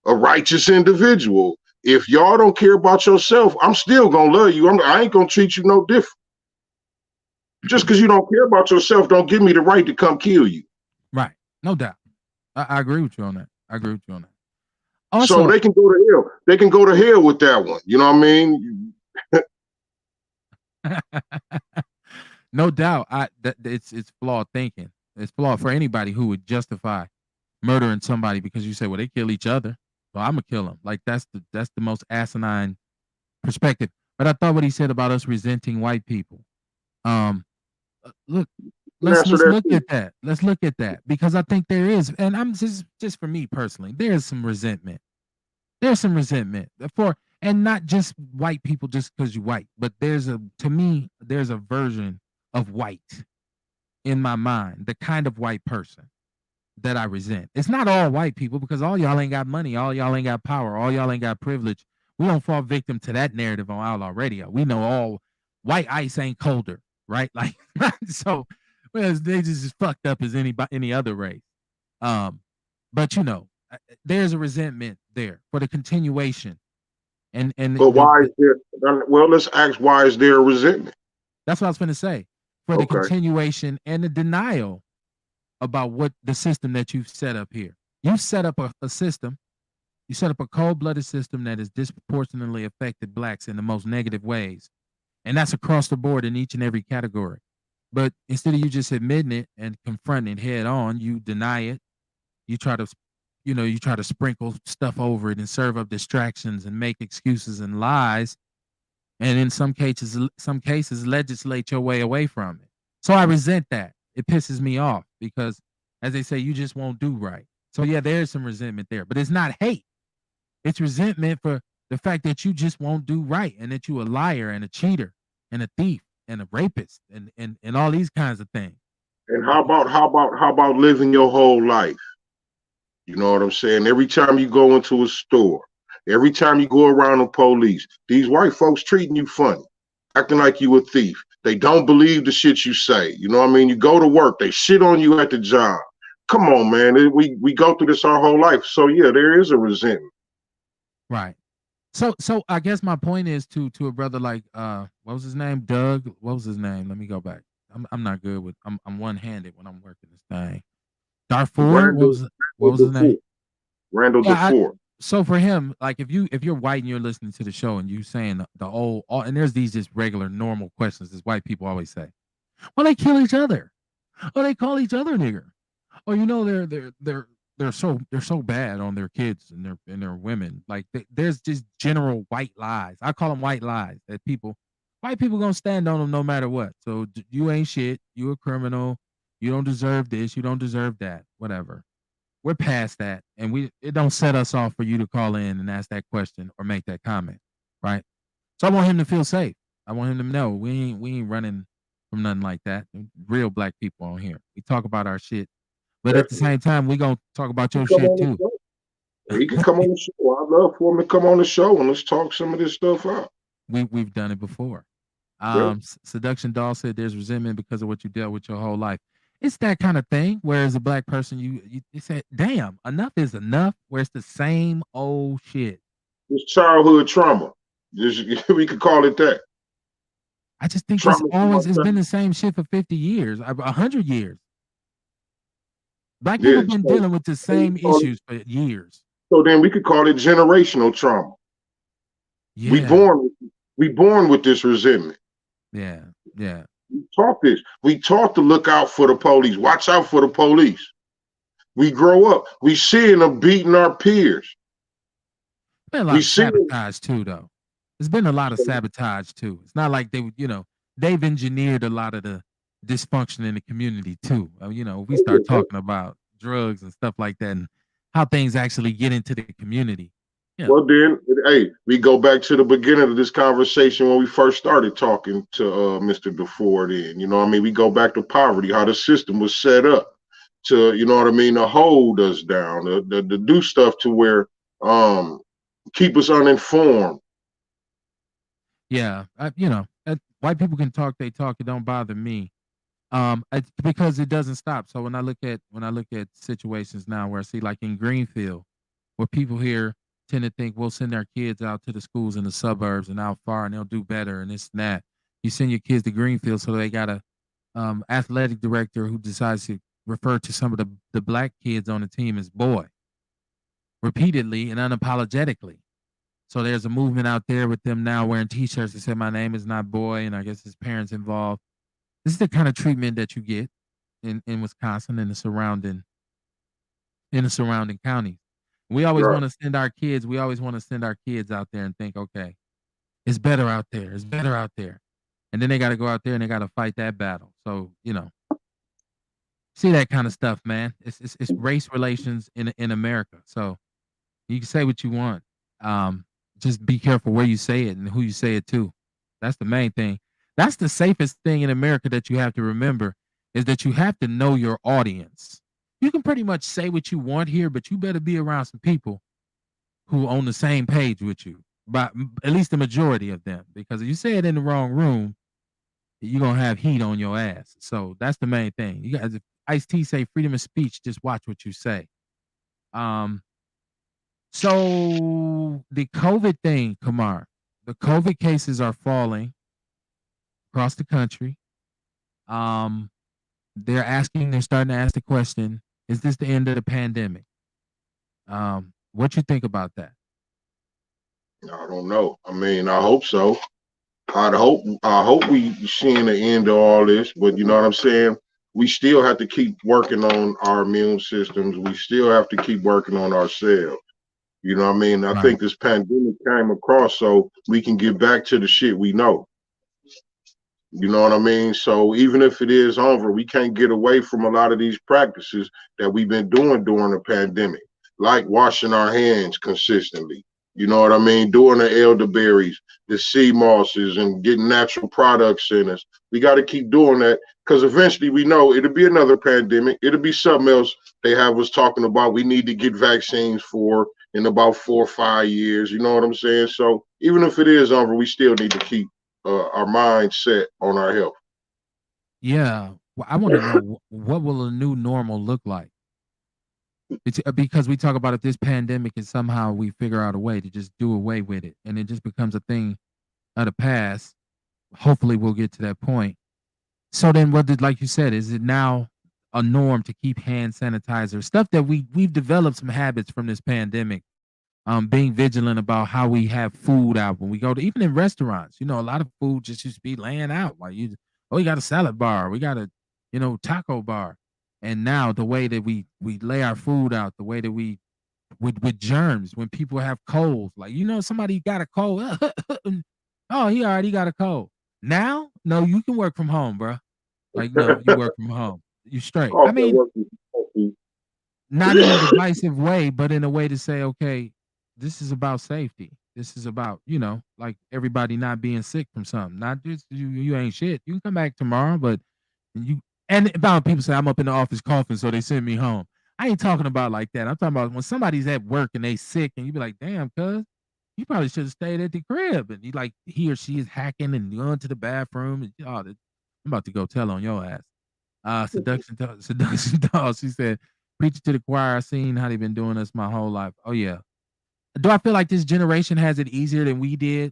a righteous individual. If y'all don't care about yourself, I'm still gonna love you. I ain't gonna treat you no different. Just because you don't care about yourself, don't give me the right to come kill you. Right. No doubt. I agree with you on that. I agree with you on that. So Also, they can go to hell. They can go to hell with that one. You know what I mean? no doubt, it's flawed thinking. It's flawed for anybody who would justify murdering somebody because you say, well, they kill each other, well, I'm gonna kill them. Like that's the most asinine perspective. But I thought what he said about us resenting white people. Um, look, You can answer let's that look too. at that. Let's look at that because I think there is, and I'm just for me personally, there is some resentment. There's some resentment for, and not just white people just because you're white, but to me, there's a version of white in my mind, the kind of white person that I resent. It's not all white people because all y'all ain't got money, all y'all ain't got power, all y'all ain't got privilege. We don't fall victim to that narrative on Outlaw Radio. We know all white ice ain't colder, right? Like so, well, they just as fucked up as any other race. Um, but there's a resentment there for the continuation, and But why is there? Well, let's ask, why is there a resentment? that's what I was going to say, for the Okay. continuation and the denial about what the system that you've set up here. You set up a system. You set up a cold-blooded system that has disproportionately affected blacks in the most negative ways, and that's across the board in each and every category. But instead of you just admitting it and confronting it head on, you deny it. You try to, you try to sprinkle stuff over it and serve up distractions and make excuses and lies, and in some cases legislate your way away from it. So I resent that. It pisses me off because As they say, you just won't do right. So yeah, there's some resentment there, but it's not hate. It's resentment for the fact that you just won't do right and that you a liar and a cheater and a thief and a rapist and all these kinds of things. And how about living your whole life? You know what I'm saying? Every time you go into a store, every time you go around the police, these white folks treating you funny, acting like you a thief. They don't believe the shit you say. You know what I mean? You go to work, they shit on you at the job. Come on, man. We go through this our whole life. So yeah, there is a resentment. Right. So I guess my point is to a brother like what was his name? Doug. What was his name? Let me go back. I'm not good with I'm one handed when I'm working this thing. Darfur. Randall, What was his name? Randall Randall Yeah. DeFore. So for him, like if you're white and you're listening to the show and you saying the old and there's these just regular normal questions as white people always say. Well, they kill each other. Or they call each other nigger. Or they're so bad on their kids and their women. Like there's just general white lies. I call them white lies that white people gonna stand on them no matter what. So you ain't shit. You a criminal. You don't deserve this. You don't deserve that. Whatever. We're past that, and it don't set us off for you to call in and ask that question or make that comment, right? So I want him to feel safe. I want him to know we ain't running from nothing like that. Real black people on here. We talk about our shit, but at the Definitely. same time, we gonna talk about He your come shit on the too. show. He can come on the show. I love for him to come on the show and let's talk some of this stuff out. We've done it before. Yeah. Seduction Doll said there's resentment because of what you dealt with your whole life. It's that kind of thing. Whereas a black person, you say, damn, enough is enough. Where it's the same old shit. It's childhood trauma. We could call it that. I just think Trauma from my it's been family. the same shit for 50 years, 100 years. Black people Yeah. been So, dealing with the same issues for years. so then we could call it generational trauma. We Yeah, born we born with this resentment. yeah, yeah. We taught this. We taught to look out for the police. Watch out for the police. We grow up. We seeing them beating our peers. Been a We lot of see them. sabotage too, though. There's been a lot of sabotage too. It's not like they've engineered a lot of the dysfunction in the community too. We start talking about drugs and stuff like that and how things actually get into the community. Yeah, Well, then, hey, we go back to the beginning of this conversation when we first started talking to Mr. DeFord. And you know what I mean? We go back to poverty, how the system was set up to, you know what I mean, to hold us down, to do stuff to where um keep us uninformed. yeah. White people can talk. They talk. It don't bother me. It's because it doesn't stop. So when I look at situations now where I see like in Greenfield, where people here tend to think we'll send our kids out to the schools in the suburbs and out far and they'll do better and this and that. You send your kids to Greenfield, so they got a athletic director who decides to refer to some of the black kids on the team as boy repeatedly and unapologetically. So there's a movement out there with them now wearing T-shirts that say "My name is not boy," and I guess his parents involved. This is the kind of treatment that you get in Wisconsin and the surrounding counties. We always Right. want to send our kids. We always want to send our kids out there and think, okay, it's better out there. It's better out there. And then they got to go out there and they got to fight that battle. So see that kind of stuff, man. It's race relations in America. So you can say what you want. Um, just be careful where you say it and who you say it to. That's the main thing. That's the safest thing in America that you have to remember is that you have to know your audience. You can pretty much say what you want here, but you better be around some people who on the same page with you. But at least the majority of them, because if you say it in the wrong room, you're gonna have heat on your ass. So that's the main thing. You guys, if Ice T say freedom of speech, just watch what you say. Um, so the COVID thing, Kamar, the COVID cases are falling across the country. Um, they're starting to ask the question, is this the end of the pandemic? What you think about that? I don't know. I mean, I hope so. I hope we seeing the end of all this, but you know what I'm saying? We still have to keep working on our immune systems. We still have to keep working on ourselves. You know what I mean? I Right. think this pandemic came across so we can get back to the shit we know. You know what I mean? So even if it is over, we can't get away from a lot of these practices that we've been doing during the pandemic, like washing our hands consistently. You know what I mean? Doing the elderberries, the sea mosses, and getting natural products in us. We got to keep doing that because eventually we know it'll be another pandemic. It'll be something else they have us talking about. We need to get vaccines for in about 4 or 5 years. You know what I'm saying? So even if it is over, we still need to keep our mindset on our health. Yeah, well, I want to know what will a new normal look like? Because we talk about if this pandemic and somehow we figure out a way to just do away with it, and it just becomes a thing of the past. Hopefully, we'll get to that point. So then, what did like you said? Is it now a norm to keep hand sanitizer stuff that we've developed some habits from this pandemic? Being vigilant about how we have food out when we go to even in restaurants. You know, a lot of food just used to be laying out. Like we got a salad bar, we got a, taco bar, and now the way that we lay our food out, the way that we with germs when people have colds, like somebody got a cold. Oh, he already got a cold. Now, no, you can work from home, bro. Like, no, you work from home. You straight. Off I that mean, working. not in a divisive way, but in a way to say, okay, this is about safety. This is about, like everybody not being sick from something. Not just you ain't shit. You can come back tomorrow, but you and about people say I'm up in the office coughing, so they send me home. I ain't talking about like that. I'm talking about when somebody's at work and they sick and you be like, damn, cuz you probably should have stayed at the crib. And you like he or she is hacking and going to the bathroom and I'm about to go tell on your ass. Seduction doll. She said, "Preach it to the choir. I seen how they've been doing this my whole life." Oh yeah. Do I feel like this generation has it easier than we did?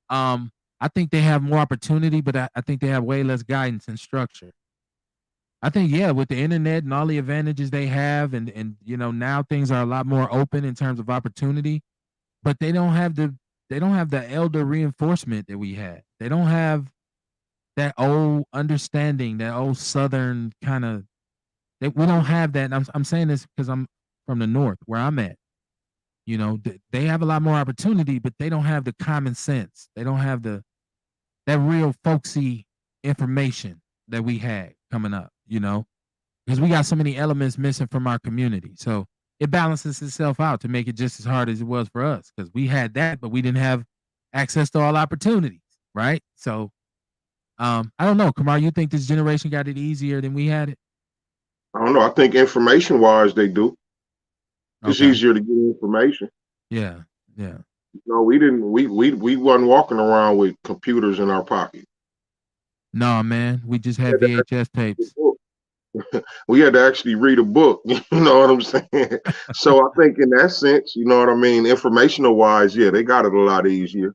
Um, I think they have more opportunity, but I think they have way less guidance and structure. I think yeah, with the internet and all the advantages they have, and now things are a lot more open in terms of opportunity, but they don't have the elder reinforcement that we had. They don't have that old understanding, that old Southern kind of we don't have that. And I'm saying this because I'm from the north where I'm at. They have a lot more opportunity, but they don't have the common sense. They don't have that real folksy information that we had coming up. Because we got so many elements missing from our community. So it balances itself out to make it just as hard as it was for us because we had that, but we didn't have access to all opportunities, right? So I don't know, Kamar. You think this generation got it easier than we had it? I don't know. I think information wise, they do. It's Okay. easier to get information. Yeah. Yeah. No, we didn't. We wasn't walking around with computers in our pocket. No, man. We just We had had to VHS actually tapes. read a book. We had to actually read a book. You know what I'm saying? So I think in that sense, you know what I mean. Informational wise, yeah, they got it a lot easier.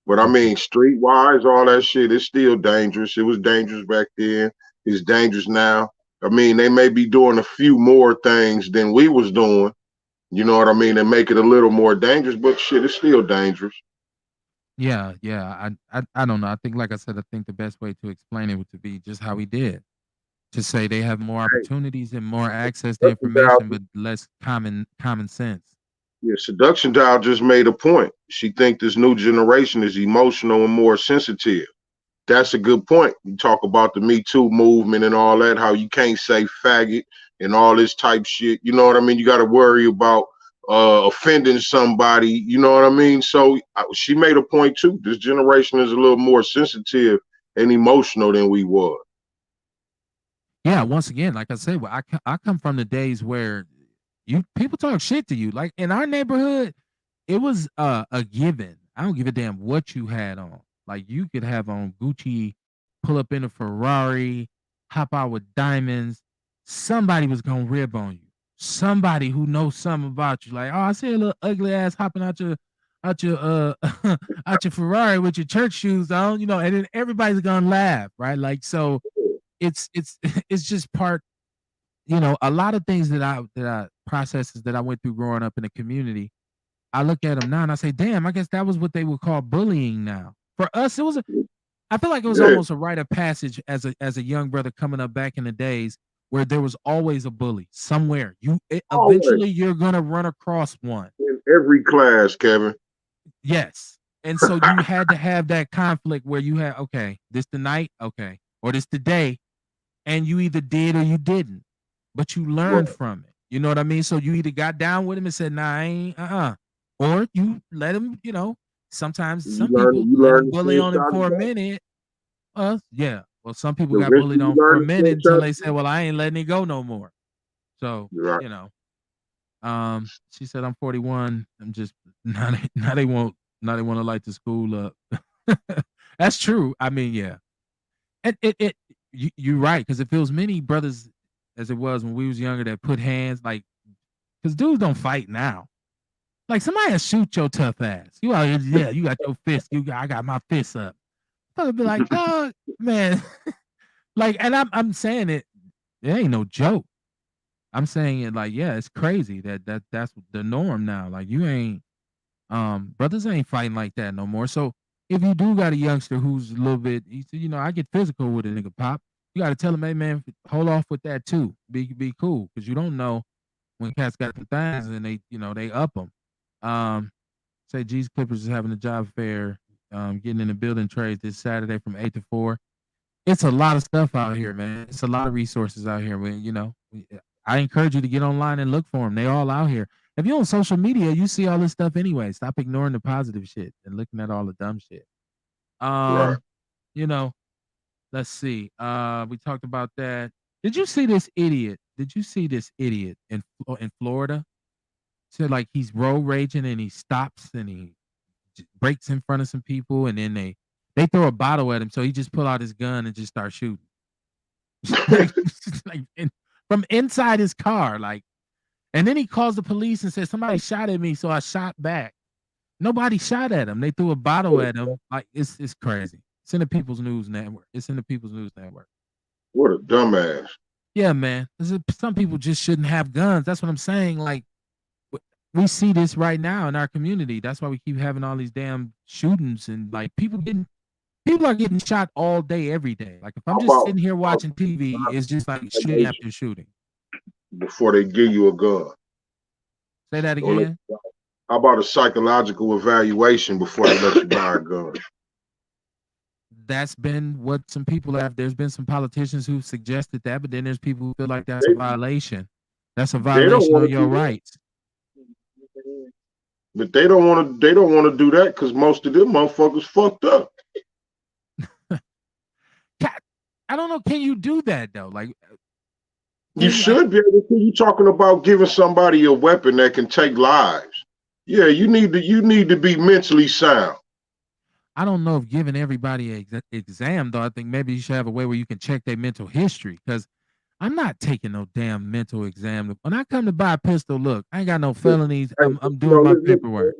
But I Okay. mean, street wise, all that shit is still dangerous. It was dangerous back then. It's dangerous now. I mean, they may be doing a few more things than we was doing. You know what I mean? And make it a little more dangerous, but shit, it's still dangerous. Yeah, yeah. I don't know. I think, like I said, I think the best way to explain it would to be just how we did. To say they have more Hey, opportunities and more access to Seduction Dial, information, but less common sense. yeah, Seduction Dial just made a point. She think this new generation is emotional and more sensitive. That's a good point. You talk about the Me Too movement and all that, how you can't say faggot and all this type shit. You know what I mean? You got to worry about offending somebody. You know what I mean? So she made a point too. This generation is a little more sensitive and emotional than we was. Yeah, once again, like I said, well, I come from the days where you people talk shit to you. Like in our neighborhood, it was a given. I don't give a damn what you had on. Like you could have on Gucci, pull up in a Ferrari, hop out with diamonds. Somebody was gonna rib on you. Somebody who knows something about you. Like, oh, I see a little ugly ass hopping out your out your Ferrari with your church shoes on, and then everybody's gonna laugh, right? Like so it's it's just part, a lot of things that I processes that I went through growing up in the community. I look at them now and I say, damn, I guess that was what they would call bullying now. For us, I feel like it was Yeah, almost a rite of passage as a young brother coming up back in the days where there was always a bully somewhere. always Eventually you're gonna run across one. in every class, Kevin. Yes. And so you had to have that conflict where you had, okay, this the night, okay, or this the day, and you either did or you didn't, but you learned Right. from it. You know what I mean? So you either got down with him and said, "Nah, I ain't," or you let him. Sometimes some people You let learn him to bully send on him shots for a back. minute. Yeah. Well, some people got bullied Eventually, you on for learn a to send minute until shots they back. said, "Well, I ain't letting it go no more." So You're right. you know, she said, "I'm 41. I'm just now they want to light the school up." That's true. I mean, yeah, you're right because it feels many brothers as it was when we was younger that put hands like because dudes don't fight now. Like somebody will shoot your tough ass. You out here, yeah, you got your fist. I got my fist up. I'll be like, dog, man, like, and I'm saying it. It ain't no joke. I'm saying it like, yeah, it's crazy that's the norm now. Like you ain't brothers ain't fighting like that no more. So if you do got a youngster who's a little bit, he said, I get physical with a nigga pop. You got to tell him, hey man, hold off with that too. Be cool because you don't know when cats got the things and they up them. Say G's Clippers is having a job fair, getting in the building trades this Saturday from 8 to 4. It's a lot of stuff out here, man. It's a lot of resources out here. I encourage you to get online and look for them. They all out here. If you're on social media, you see all this stuff anyway. Stop ignoring the positive shit and looking at all the dumb shit. Right. Um, you know, let's see. We talked about that. Did you see this idiot? Did you see this idiot in Florida? Said like he's road raging and he stops and he breaks in front of some people and then they throw a bottle at him, so he just pull out his gun and just start shooting. like, from inside his car, like, and then he calls the police and says somebody shot at me, so I shot back. Nobody shot at him. They threw a bottle at him. Like it's crazy. It's in the People's News Network. It's in the People's News Network. What a dumbass. Yeah, man. Some people just shouldn't have guns. That's what I'm saying. Like we see this right now in our community. That's why we keep having all these damn shootings and like people are getting shot all day, every day. Like if I'm How just about sitting here watching TV, it's just like shooting after shooting. before they give you a gun? Say that Don't let- again. How about a psychological evaluation before they let you buy a gun? That's been what some people have. There's been some politicians who suggested that, but then there's people who feel like that's a They, violation. That's a they don't violation want of to your do that. rights. But they don't want to. They don't want to do that because most of them motherfuckers fucked up. I don't know. Can you do that though? Like, You should be able to. You talking about giving somebody a weapon that can take lives? Yeah, you need to be mentally sound. I don't know if giving everybody an exam though. I think maybe you should have a way where you can check their mental history because I'm not taking no damn mental exam. When I come to buy a pistol, look, I ain't got no felonies. I'm doing my paperwork.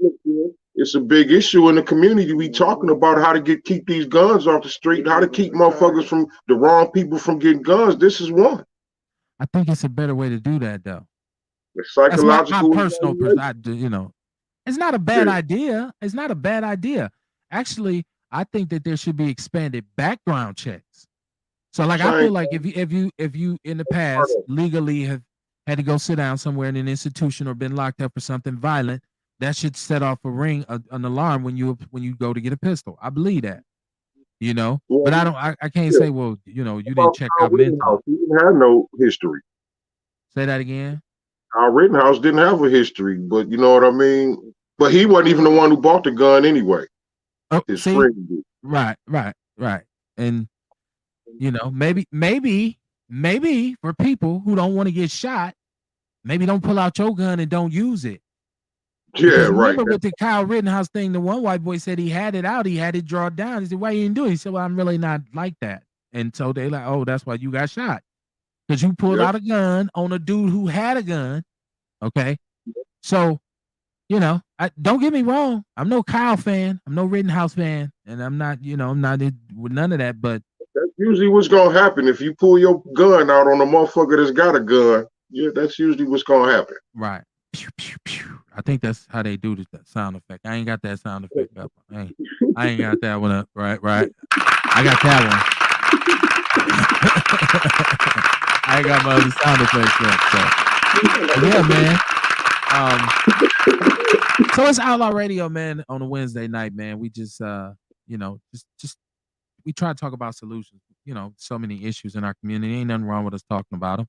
It's a big issue in the community. We talking about how to keep these guns off the street, how to keep motherfuckers from the wrong people from getting guns. This is one. I think it's a better way to do that though. The That's my psychological personal evaluation. it's not a bad idea. It's not a bad idea. Actually, I think that there should be expanded background checks. So like I feel like if you in the past legally have had to go sit down somewhere in an institution or been locked up for something violent, that should set off an alarm when you go to get a pistol. I believe that. But I can't say, well, you didn't check out mentally. He didn't have no history. Say that again. Our Rittenhouse didn't have a history, but you know what I mean? But he wasn't even the one who bought the gun anyway. Oh, his see? friend did. Right. And maybe for people who don't want to get shot, maybe don't pull out your gun and don't use it. Yeah, because right. Remember with the Kyle Rittenhouse thing, the one white boy said he had it out, he had it drawn down. He said, "Why you didn't do it?" He said, "Well, I'm really not like that." And so they like, "Oh, that's why you got shot because you pulled out a gun on a dude who had a gun." Okay, so don't get me wrong. I'm no Kyle fan. I'm no Rittenhouse fan, and I'm not with none of that. But that's usually what's gonna happen if you pull your gun out on a motherfucker that's got a gun. Yeah, that's usually what's gonna happen. Right. Pew, pew, pew. I think that's how they do the sound effect. I ain't got that sound effect up. I ain't got that one up. Right. I got that one. I ain't got my other sound effects up. So yeah, man. Um, so it's Outlaw Radio, man, on a Wednesday night, man. We just just we try to talk about solutions. So many issues in our community. Ain't nothing wrong with us talking about them.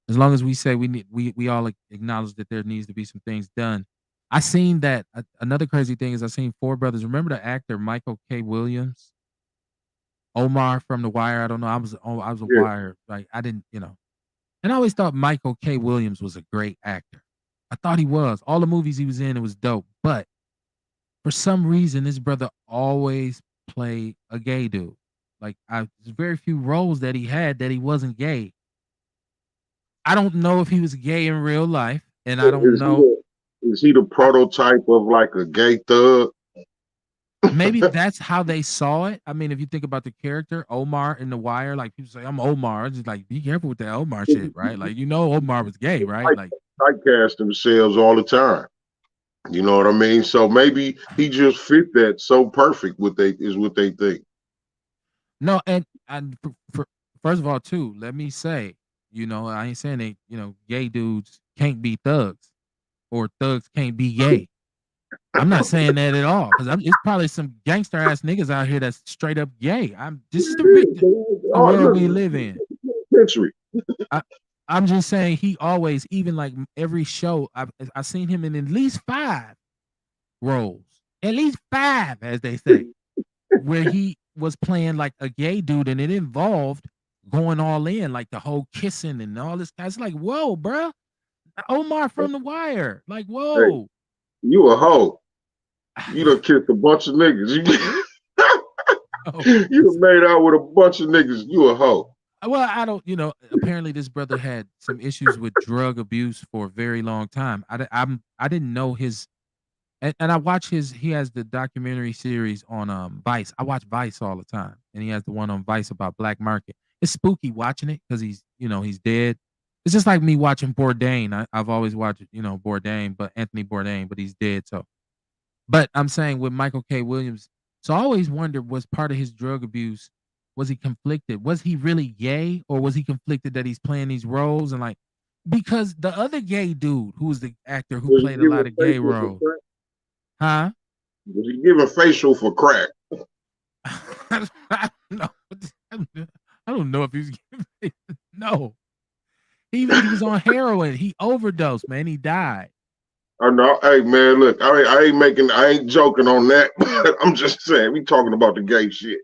As long as we say we all acknowledge that there needs to be some things done. I seen that another crazy thing is I seen Four Brothers. Remember the actor Michael K. Williams, Omar from The Wire. I don't know. I was a Yeah, Wire. Like I didn't, and I always thought Michael K. Williams was a great actor. I thought he was. All the movies he was in, it was dope. But for some reason, this brother always played a gay dude. Like there's very few roles that he had that he wasn't gay. I don't know if he was gay in real life, and I don't is he know. the, is he the prototype of like a gay thug? Maybe that's how they saw it. I mean, if you think about the character Omar in The Wire, like people say, "I'm Omar." It's just like, be careful with that Omar shit, right? Like, Omar was gay, right? Like Like, typecast themselves all the time. You know what I mean? So maybe he just fit that so perfect. What they think. no, and first of all, too, let me say, I ain't saying that gay dudes can't be thugs or thugs can't be gay. I'm not saying that at all because it's probably some gangster ass niggas out here that's straight up gay. This is the Oh, world we look, live in. century. I, I'm just saying he always, even like every show, I've seen him in at least five roles, at least five, as they say, where he was playing like a gay dude, and it involved going all in, like the whole kissing and all this. It's like, whoa, bro, Omar from The Wire, like, Hey, whoa. you a hoe. You done kissed a bunch of niggas. Oh, You done made out with a bunch of niggas. You a hoe. well, I don't, apparently this brother had some issues with drug abuse for a very long time. I didn't know his. And I watch he has the documentary series on Vice. I watch Vice all the time. And he has the one on Vice about black market. It's spooky watching it because he's dead. It's just like me watching Bourdain. I've always watched, Bourdain, but Anthony Bourdain, but he's dead. So, but I'm saying with Michael K. Williams, so I always wondered, was part of his drug abuse, was he conflicted? Was he really gay, or was he conflicted that he's playing these roles? And like, because the other gay dude who was the actor who Was he played a giving lot of gay facial for roles, crack? huh? Was he giving facial for crack? I don't know. I don't know if he was giving. No, he was on heroin. He overdosed, man. He died. I know. Hey man, look, I ain't joking on that. I'm just saying, we talking about the gay shit.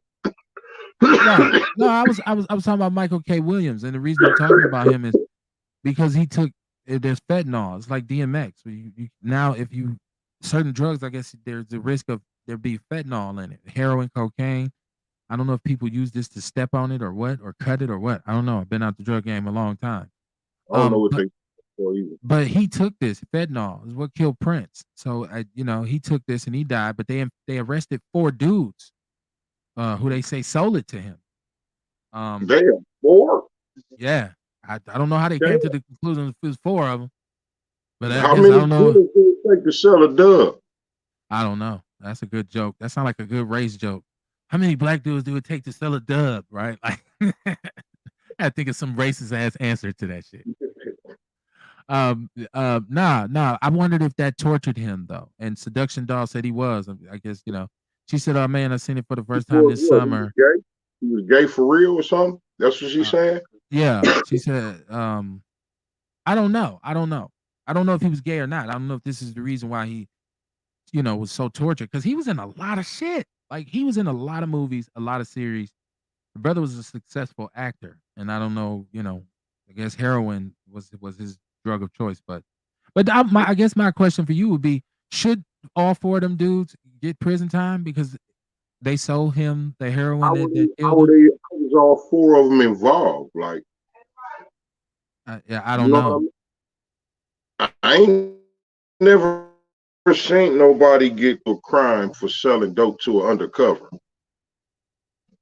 Right. No, I was talking about Michael K. Williams, and the reason I'm talking about him is because he took there's fentanyl. It's like DMX. So now if you certain drugs, I guess there's the risk of there be fentanyl in it. Heroin, cocaine. I don't know if people use this to step on it or what, or cut it or what. I don't know. I've been out the drug game a long time. I don't know what But they for either. he took this fentanyl is what killed Prince. So he took this and he died. But they arrested four dudes who they say sold it to him. Um, Damn, four? yeah, I don't know how they Damn. came to the conclusion it was four of them, but I How guess I many don't know. bullets did it take to sell a dub? I don't know. That's a good joke. That sounds like a good race joke. How many black dudes do it take to sell a dub? Right? Like, I think it's some racist ass answer to that shit. Nah. I wondered if that tortured him though. And Seduction Doll said he was. I guess She said, "Oh man, I seen it for the first time this What, he was summer." gay? He was gay for real or something? That's what she's Uh, saying? yeah, she said, I don't know. I don't know. I don't know if he was gay or not. I don't know if this is the reason why he, was so tortured because he was in a lot of shit. Like he was in a lot of movies, a lot of series. The brother was a successful actor, and I don't know, I guess heroin was his drug of choice. But I guess my question for you would be: should all four of them dudes get prison time because they sold him the heroin that killed him? How was all four of them involved? Like, Yeah, I you don't know what I know. mean? I ain't never seen nobody get a crime for selling dope to an undercover.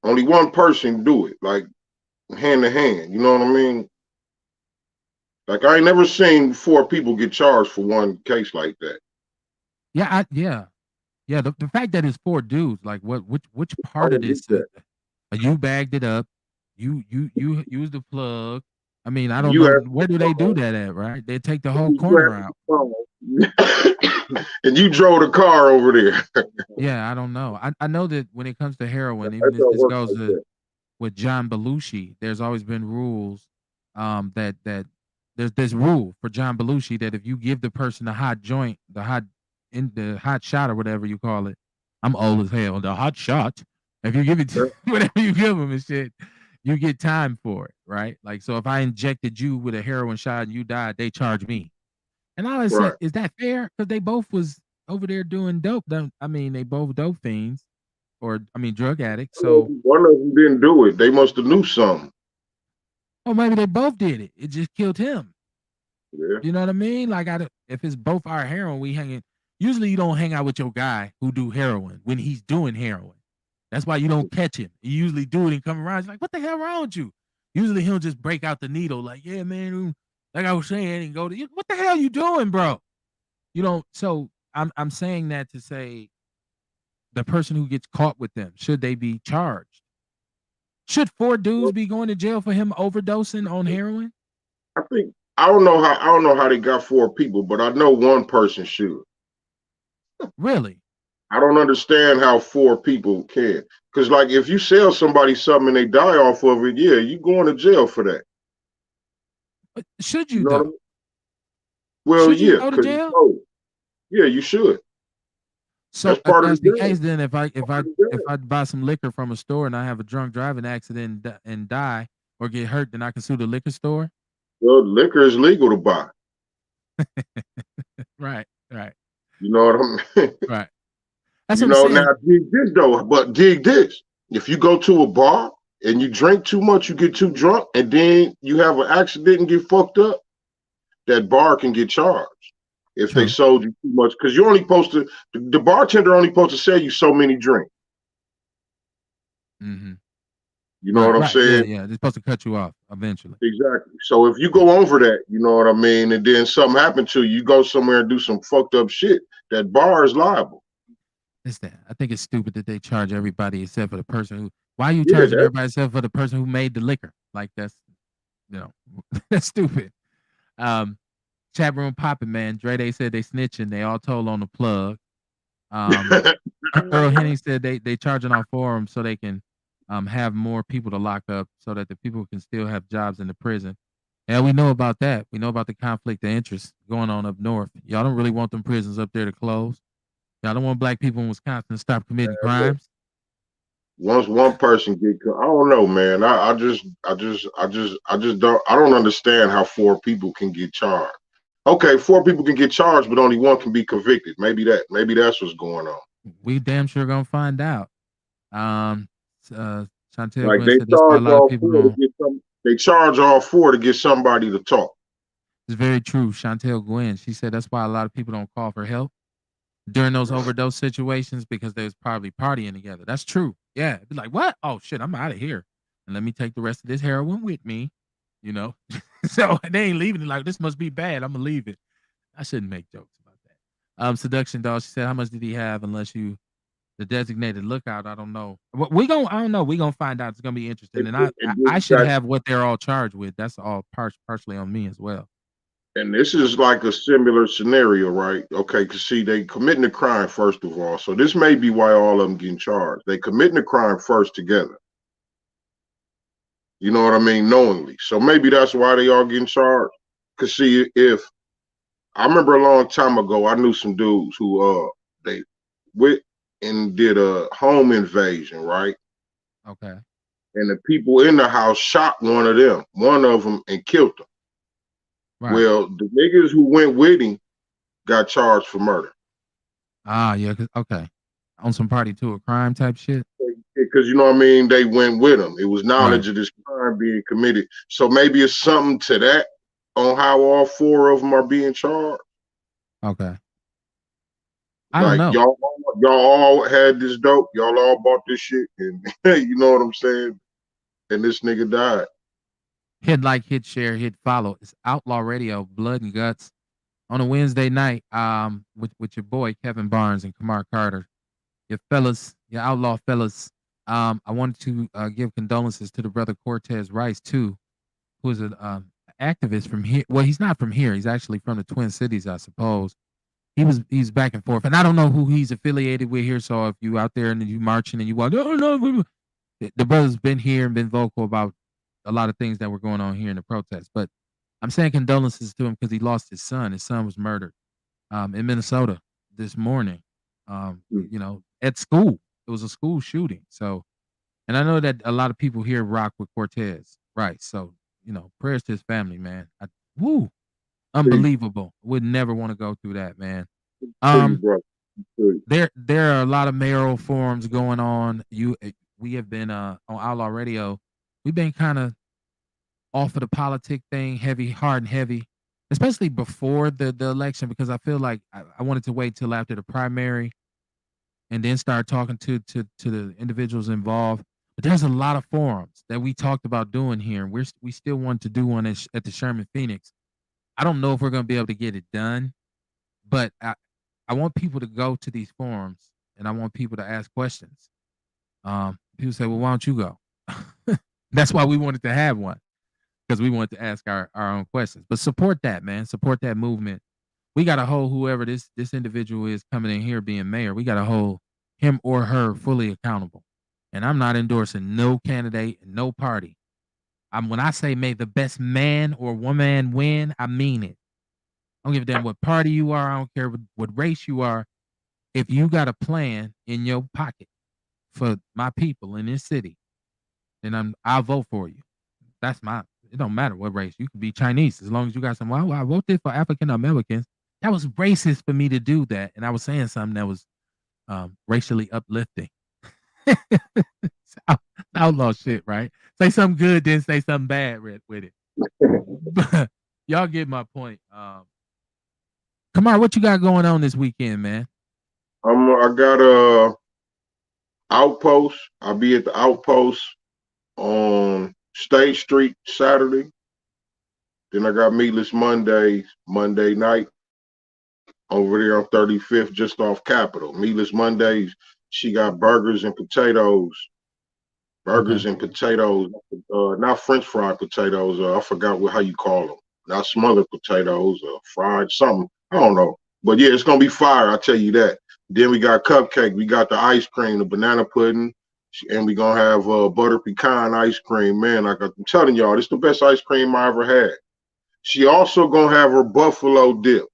Only one person do it, like hand to hand. You know what I mean? Like I ain't never seen four people get charged for one case like that. Yeah. The fact that it's four dudes, like which I part of don't this? get that. You bagged it up. You use the plug. I mean, I don't You know have where do they do that at, right? They take the whole you corner have out. the phone. And you drove the car over there. Yeah, I don't know. I know that when it comes to heroin, even That if don't this work goes like to that. with John Belushi, there's always been rules that there's rule for John Belushi that if you give the person the hot joint, the hot shot or whatever you call it, I'm old as hell. The hot shot. If you give it to whatever you give them and shit, you get time for it, right? Like so, if I injected you with a heroin shot and you died, they charge me. And I always said, Right. is that fair? Because they both was over there doing dope. I mean, they both dope fiends, or I mean, drug addicts. So, One of them didn't do it. They must have knew something. or maybe they both did it. It just killed him. Yeah. You know what I mean? Like, if it's both our heroin, we hanging. Usually, you don't hang out with your guy who do heroin when he's doing heroin. That's why you don't catch him. You usually do it and come around. He's like, "What the hell wrong with you?" Usually, he'll just break out the needle, like, "Yeah, man." Like I was saying, and go to, "What the hell you doing, bro?" You know. So I'm saying that to say the person who gets caught with them, should they be charged? Should four dudes be going to jail for him overdosing on heroin? I think I don't know how they got four people, but I know one person should. Really? I don't understand how four people can. Because like if you sell somebody something and they die off of it, yeah, you going to jail for that. Should You you know what I though? mean? Well, Should you yeah, go to because you jail? told. Yeah, you should. So That's if part of the that's the game. case, then Part of the if game. I buy some liquor from a store and I have a drunk driving accident and die or get hurt, then I can sue the liquor store. Well, liquor is legal to buy. Right, right, You know what I mean? right. That's You what I'm know, now saying. dig this though, but dig this. If you go to a bar and you drink too much, you get too drunk, and then you have an accident and get fucked up, that bar can get charged if they True. sold you too much. Because you're only supposed to, the bartender only supposed to sell you so many drinks. Mm-hmm. You know Right, what I'm right. Yeah, saying? yeah. They're supposed to cut you off eventually. Exactly. So if you Yeah. go over that, you know what I mean, and then something happened to you, you go somewhere and do some fucked up shit, that bar is liable. It's that. I think it's stupid that they charge everybody except for the person who. Why are you Yeah, charging that everybody except for the person who made the liquor? Like that's that's stupid. Um, Chat room popping, man. Dre Day said they snitching. They all told on the plug. Um, Earl Henning said they charging off forums so they can have more people to lock up so that the people can still have jobs in the prison. Yeah, we know about that. We know about the conflict of interest going on up north. Y'all don't really want them prisons up there to close. Y'all don't want black people in Wisconsin to stop committing look, crimes. once one person get, I don't know, man. I just don't understand how four people can get charged. Okay, four people can get charged, but only one can be convicted. Maybe that's what's going on. We damn sure gonna find out. Um, uh, Chantel Like Gwen they said that's why a charge lot of all people four to don't. get some. They charge all four to get somebody to talk. It's very true. Chantel Gwen, she said that's why a lot of people don't call for help during those overdose situations because they was probably partying together. That's true. Yeah. Be like, what? Oh shit, I'm out of here. And let me take the rest of this heroin with me. You know? So they ain't leaving it like this must be bad. I'm gonna leave it. I shouldn't make jokes about that. Seduction doll, she said, how much did he have unless you the designated lookout? I don't know. We gonna I don't know. We gonna find out. It's gonna be interesting. And I should have what they're all charged with. That's all partially on me as well. And this is like a similar scenario, right? Okay, because see, they committing the crime first of all. So this may be why all of them getting charged. They committing the crime first together. You know what I mean? Knowingly. So maybe that's why they all getting charged. Cause see, if I remember a long time ago, I knew some dudes who they went and did a home invasion, right? Okay. And the people in the house shot one of them, and killed them. Right. Well, the niggas who went with him got charged for murder. Ah, yeah, okay. On some party to a crime type shit. Because you know what I mean, they went with him. It was Right. knowledge of this crime being committed. So maybe it's something to that on how all four of them are being charged. Okay. I don't Like know. y'all all had this dope. Y'all all bought this shit, and you know what I'm saying. And this nigga died. Hit like, hit share, hit follow. It's Outlaw Radio, Blood and Guts on a Wednesday night. With your boy Kevin Barnes and Kamar Carter. Your fellas, your outlaw fellas. I wanted to give condolences to the brother Cortez Rice too, who is an activist from here. Well, he's not from here. He's actually from the Twin Cities, I suppose. he's back and forth, and I don't know who he's affiliated with here. So if you out there and you marching and you want, no, no, the brother's been here and been vocal about a lot of things that were going on here in the protest. But I'm saying condolences to him because he lost his son. His son was murdered in Minnesota this morning. Mm. At school. It was a school shooting. So, and I know that a lot of people here rock with Cortez, right? So, prayers to his family, man. Woo, Peace. unbelievable. Would never want to go through that, man. To you, Um, brother. To you. there are a lot of mayoral forums going on. We have been on Outlaw Radio. We've been kind of off of the politic thing, heavy, hard and heavy, especially before the election, because I feel like I wanted to wait till after the primary and then start talking to the individuals involved. But there's a lot of forums that we talked about doing here. We still want to do one at the Sherman Phoenix. I don't know if we're going to be able to get it done, but I want people to go to these forums and I want people to ask questions. People say, well, why don't you go? That's why we wanted to have one, because we wanted to ask our own questions. But support that, man. Support that movement. We got to hold whoever this individual is coming in here being mayor. We got to hold him or her fully accountable. And I'm not endorsing no candidate and no party. When I say may the best man or woman win, I mean it. I don't give a damn what party you are. I don't care what race you are. If you got a plan in your pocket for my people in this city, then I'll vote for you. It don't matter what race. You can be Chinese as long as you got some. Well, I voted for African Americans. That was racist for me to do that, and I was saying something that was racially uplifting. Outlaw shit, right? Say something good, then say something bad with it. But y'all get my point. Kamar, what you got going on this weekend, man? I got a outpost. I'll be at the outpost on State Street Saturday. Then I got Meatless Mondays Monday night over there on 35th, just off Capitol. Meatless Mondays. She got burgers and potatoes. Okay. Burgers and potatoes, not French fried potatoes. I forgot how you call them. Not smothered potatoes or fried something. I don't know. But yeah, it's gonna be fire. I tell you that. Then we got cupcake. We got the ice cream, the banana pudding, and we gonna have butter pecan ice cream. Man, I'm telling y'all, this is the best ice cream I ever had. She also gonna have her buffalo dip.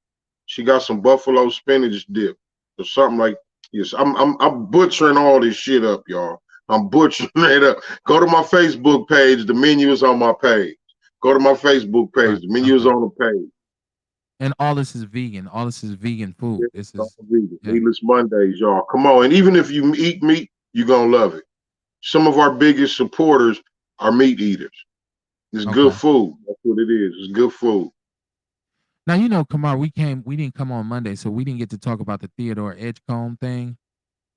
She got some buffalo spinach dip or something like. Yes, I'm butchering all this shit up, y'all. I'm butchering it up. Go to my Facebook page. The menu is on my page. Go to my Facebook Right. page. The menu is Okay. on the page. And all this is vegan. All this is vegan food. This is yeah. Meatless Mondays, y'all. Come on. And even if you eat meat, you're going to love it. Some of our biggest supporters are meat eaters. It's good Okay. food. That's what it is. It's good food. Now, Kamar, we didn't come on Monday, so we didn't get to talk about the Theodore Edgecombe thing.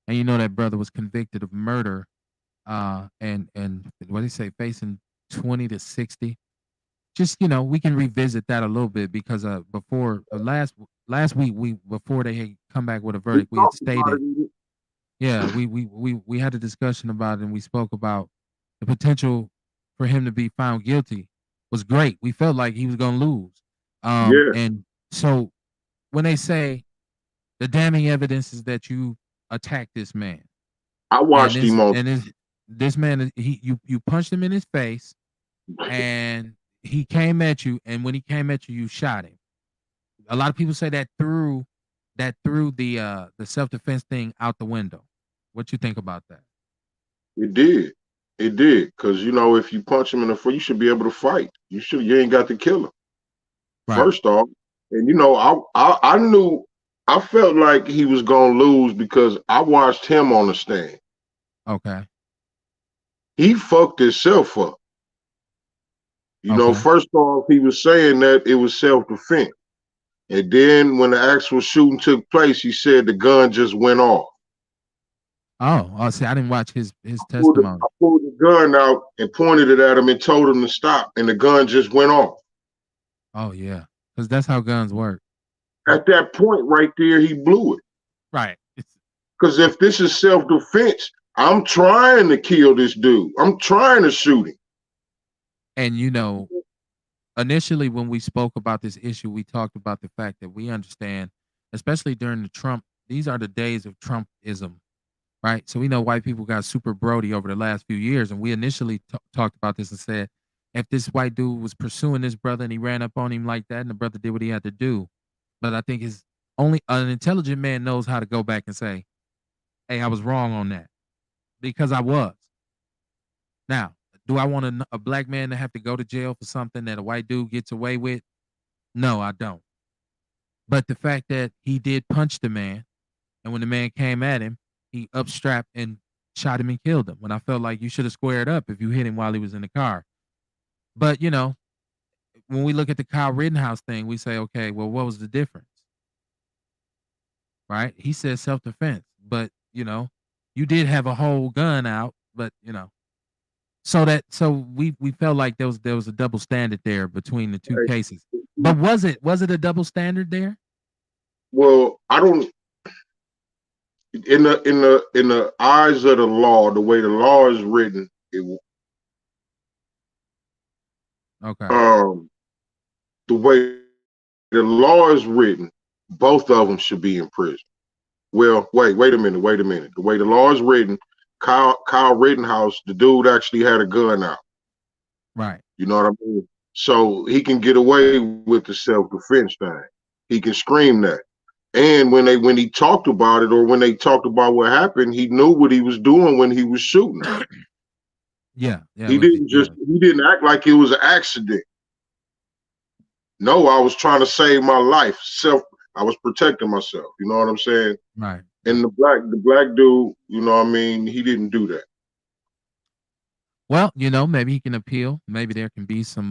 And that brother was convicted of murder, and what they say, facing 20 to 60. Just, we can revisit that a little bit because before last week, before they had come back with a We verdict, we had talked about stated, it. yeah, we had a discussion about it and we spoke about the potential for him to be found guilty was great. We felt like he was gonna lose. Yeah. And so when they say the damning evidence is that you attacked this man, I and watched this him on. and this man, you punched him in his face, and he came at you, and when he came at you, you shot him. A lot of people say that threw the self-defense thing out the window. What you think about that? It did. It did. Because, if you punch him in the foot, you should be able to fight. You ain't got to kill him. Right. First off, and I knew, I felt like he was gonna lose because I watched him on the stand. Okay. He fucked himself up. Okay. First off, he was saying that it was self-defense. And then when the actual shooting took place, he said the gun just went off. Oh, see, I didn't watch his I testimony. pulled the gun out and pointed it at him and told him to stop, and the gun just went off. Oh yeah, because that's how guns work. At that point right there, he blew it. Right. Because if this is self-defense, I'm trying to kill this dude. I'm trying to shoot him. And initially when we spoke about this issue, we talked about the fact that we understand especially during the Trump. These are the days of Trumpism, right? So we know white people got super Brody over the last few years, and we initially talked about this and said, if this white dude was pursuing this brother and he ran up on him like that, and the brother did what he had to do, but I think his only an intelligent man knows how to go back and say, "Hey, I was wrong on that because I was." Now, do I want a black man to have to go to jail for something that a white dude gets away with? No, I don't. But the fact that he did punch the man, and when the man came at him, he upstrapped and shot him and killed him. When I felt like you should have squared up if you hit him while he was in the car. But when we look at the Kyle Rittenhouse thing, we say, okay, well, what was the difference? Right? He said self-defense, but you did have a whole gun out, but so we felt like there was a double standard there between the two cases. But was it a double standard there? Well, I don't. In the eyes of the law, the way the law is written, Okay. um, the way the law is written, both of them should be in prison. Well, wait a minute. The way the law is written, Kyle Rittenhouse, the dude actually had a gun out. Right. You know what I mean? So he can get away with the self-defense thing. He can scream that. And when he talked about it, or when they talked about what happened, he knew what he was doing when he was shooting. Yeah. Yeah. He didn't act like it was an accident. No, I was trying to save my life. I was protecting myself. You know what I'm saying? Right. And the black dude, you know what I mean, he didn't do that. Well, maybe he can appeal. Maybe there can be some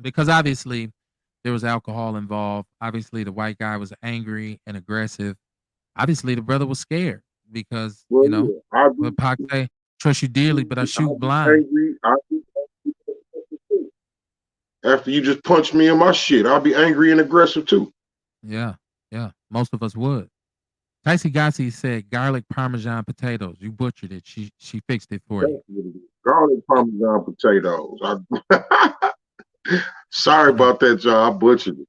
because obviously there was alcohol involved. Obviously the white guy was angry and aggressive. Obviously the brother was scared because, Well, yeah, what Pac say, trust you dearly, but I shoot I'll be blind. angry. After you just punch me in my shit, I'll be angry and aggressive too. Yeah. Yeah. Most of us would. Tyson Gossi said garlic parmesan potatoes. You butchered it. She fixed it for That's you. what it is. Garlic parmesan potatoes. Sorry You know. about that, John. I butchered it.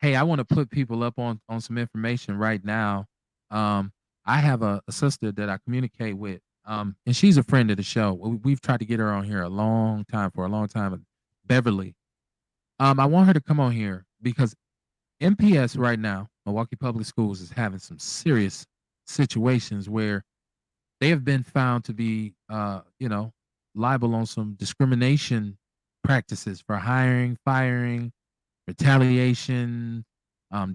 Hey, I want to put people up on some information right now. Um, I have a sister that I communicate with, and she's a friend of the show. We've tried to get her on here for a long time. Beverly. I want her to come on here because MPS right now, Milwaukee Public Schools, is having some serious situations where they have been found to be, liable on some discrimination practices for hiring, firing, retaliation,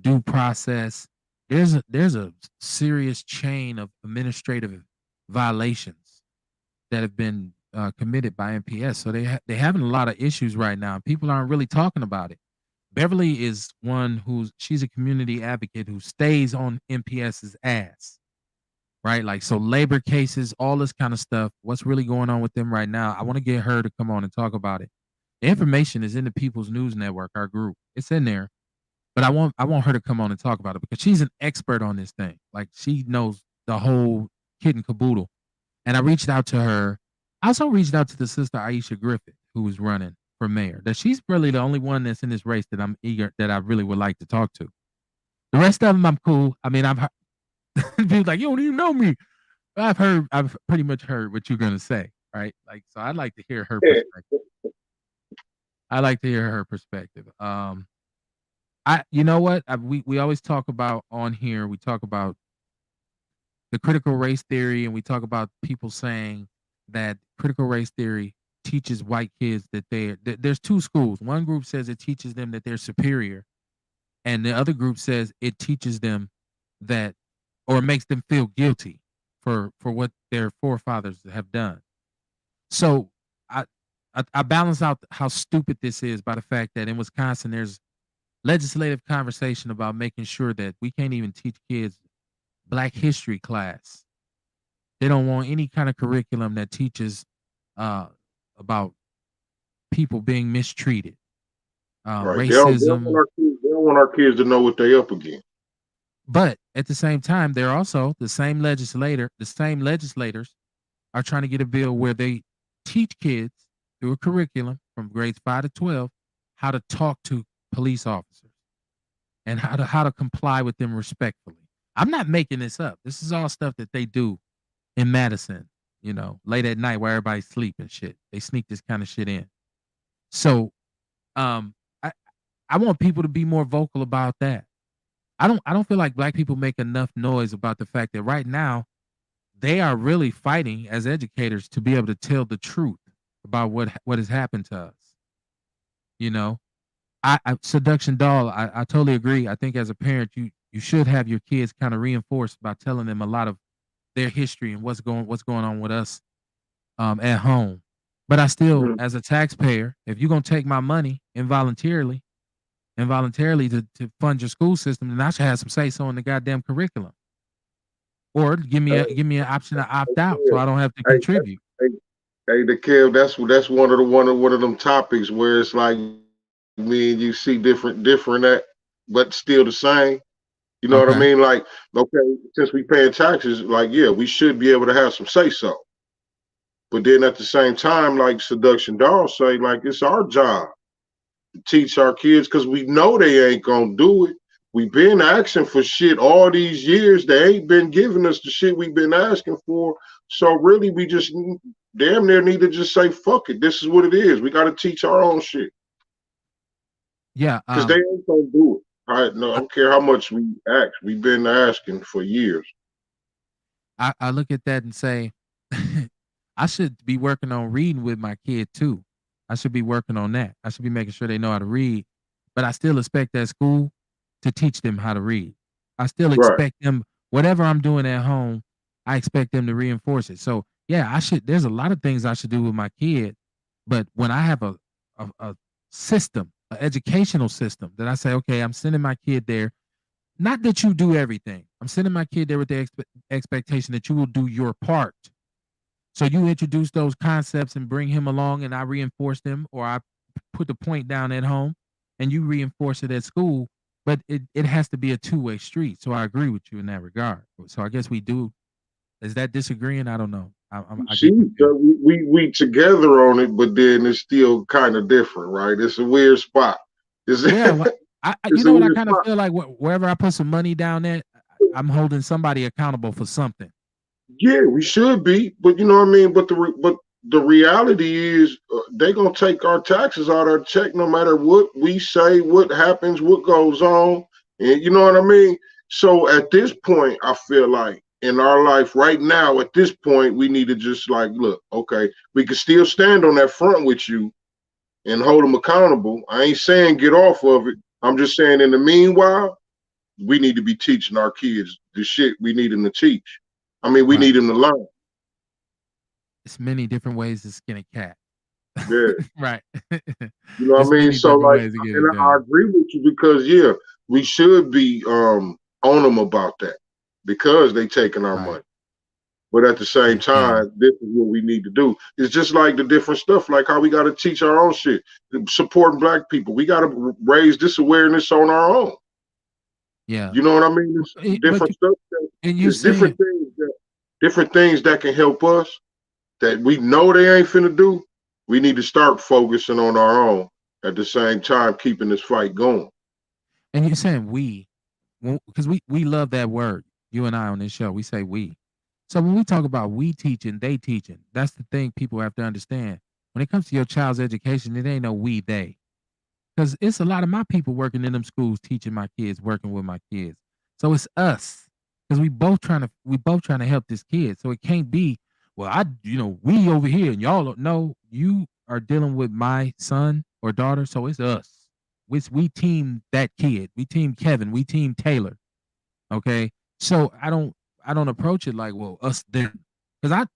due process. There's a serious chain of administrative violations that have been committed by MPS. So they're having a lot of issues right now. People aren't really talking about it. Beverly is one she's a community advocate who stays on MPS's ass, right? Like, so labor cases, all this kind of stuff. What's really going on with them right now? I want to get her to come on and talk about it. The information is in the People's News Network, our group. It's in there. But I want her to come on and talk about it because she's an expert on this thing. Like, she knows the whole kit and caboodle. And I reached out to her. I also reached out to the sister Aisha Griffith, who is running for mayor. That she's really the only one that's in this race that I really would like to talk to. The rest of them, I'm cool. I mean, I've heard people like, you don't even know me. But I've pretty much heard what you're gonna say, right? Like, so I'd like to hear her Yeah. perspective. I like to hear her perspective. You know what? We always talk about on here. We talk about the critical race theory, and we talk about people saying that critical race theory teaches white kids that there's two schools. One group says it teaches them that they're superior, and the other group says it teaches them that, or makes them feel guilty for what their forefathers have done. So I, I balance out how stupid this is by the fact that in Wisconsin there's legislative conversation about making sure that we can't even teach kids Black history class. They don't want any kind of curriculum that teaches uh, about people being mistreated, Right. racism. They don't want our kids to know what they up against. But at the same time, they're also the same legislators are trying to get a bill where they teach kids through a curriculum from grades 5 to 12 how to talk to police officers. and how to comply with them respectfully. I'm not making this up. This is all stuff that they do in Madison, late at night while everybody's sleeping shit. They sneak this kind of shit in. So, um, I I want people to be more vocal about that. I don't feel like black people make enough noise about the fact that right now they are really fighting as educators to be able to tell the truth about what has happened to us. You know, I seduction doll. I totally agree. I think as a parent, you should have your kids kind of reinforced by telling them a lot of their history and what's going on with us at home. But I still, Mhm. as a taxpayer, if you're gonna take my money involuntarily to fund your school system, then I should have some say so in the goddamn curriculum. Or give me an option to opt out so I don't have to Hey, contribute. hey, hey, the Kev, that's one of them topics where it's like me and you see different at, but still the same. You know what I Okay. mean? Like, okay, since we paying taxes, like, yeah, we should be able to have some say so. But then at the same time, like Seduction Doll say, like it's our job to teach our kids because we know they ain't gonna do it. We've been asking for shit all these years. They ain't been giving us the shit we've been asking for. So really, we just damn near need to just say, fuck it. This is what it is. We got to teach our own shit Yeah. because they ain't gonna do it. I no, I I, don't care how much we ask. We've been asking for years. I look at that and say, I should be working on reading with my kid too. I should be working on that. I should be making sure they know how to read. But I still expect that school to teach them how to read. I still Right. expect them, whatever I'm doing at home, I expect them to reinforce it. So yeah, there's a lot of things I should do with my kid. But when I have a system, an educational system that I say, okay, I'm sending my kid there. Not that you do everything. I'm sending my kid there with the expectation that you will do your part. So you introduce those concepts and bring him along, and I reinforce them, or I put the point down at home, and you reinforce it at school. But it has to be a two-way street. So I agree with you in that regard. So I guess we do. Is that disagreeing? I don't know. I get See, confused. so we together on it, but then it's still kind of different, right? It's a weird spot. It's Yeah, well, you it's a know what? I weird kind of spot. feel like wherever I put some money down there, I'm holding somebody accountable for something. Yeah, we should be, but you know what I mean. But the reality is, they gonna take our taxes out of our check, no matter what we say, what happens, what goes on, and you know what I mean. So at this point, I feel like in our life right now, at this point, we need to just like look, okay, we can still stand on that front with you and hold them accountable. I ain't saying get off of it. I'm just saying in the meanwhile, we need to be teaching our kids the shit we need them to teach. I mean, we Right. need them to learn. It's many different ways to skin a cat. Yeah. Right. You know what It's I mean? many So different like, ways to get and it I done. agree with you because yeah, we should be on them about that because they taking our Right. money. But at the same Yeah. time, this is what we need to do. It's just like the different stuff, like how we got to teach our own shit, supporting black people. We got to raise this awareness on our own. Yeah. You know what I mean? It's But different stuff. and you It's saying different things that can help us that we know they ain't finna do. We need to start focusing on our own at the same time, keeping this fight going. and you're saying we, because we love that word. You and I on this show, we say we. So when we talk about we teaching, they teaching, that's the thing people have to understand. When it comes to your child's education, it ain't no we they. Because it's a lot of my people working in them schools, teaching my kids, working with my kids. So it's us. Because we both trying to help this kid. So it can't be, well, we over here and y'all don't know. You are dealing with my son or daughter, so it's us. We team that kid. We team Kevin. We team Taylor. Okay. So I don't approach it like, well, us them. Because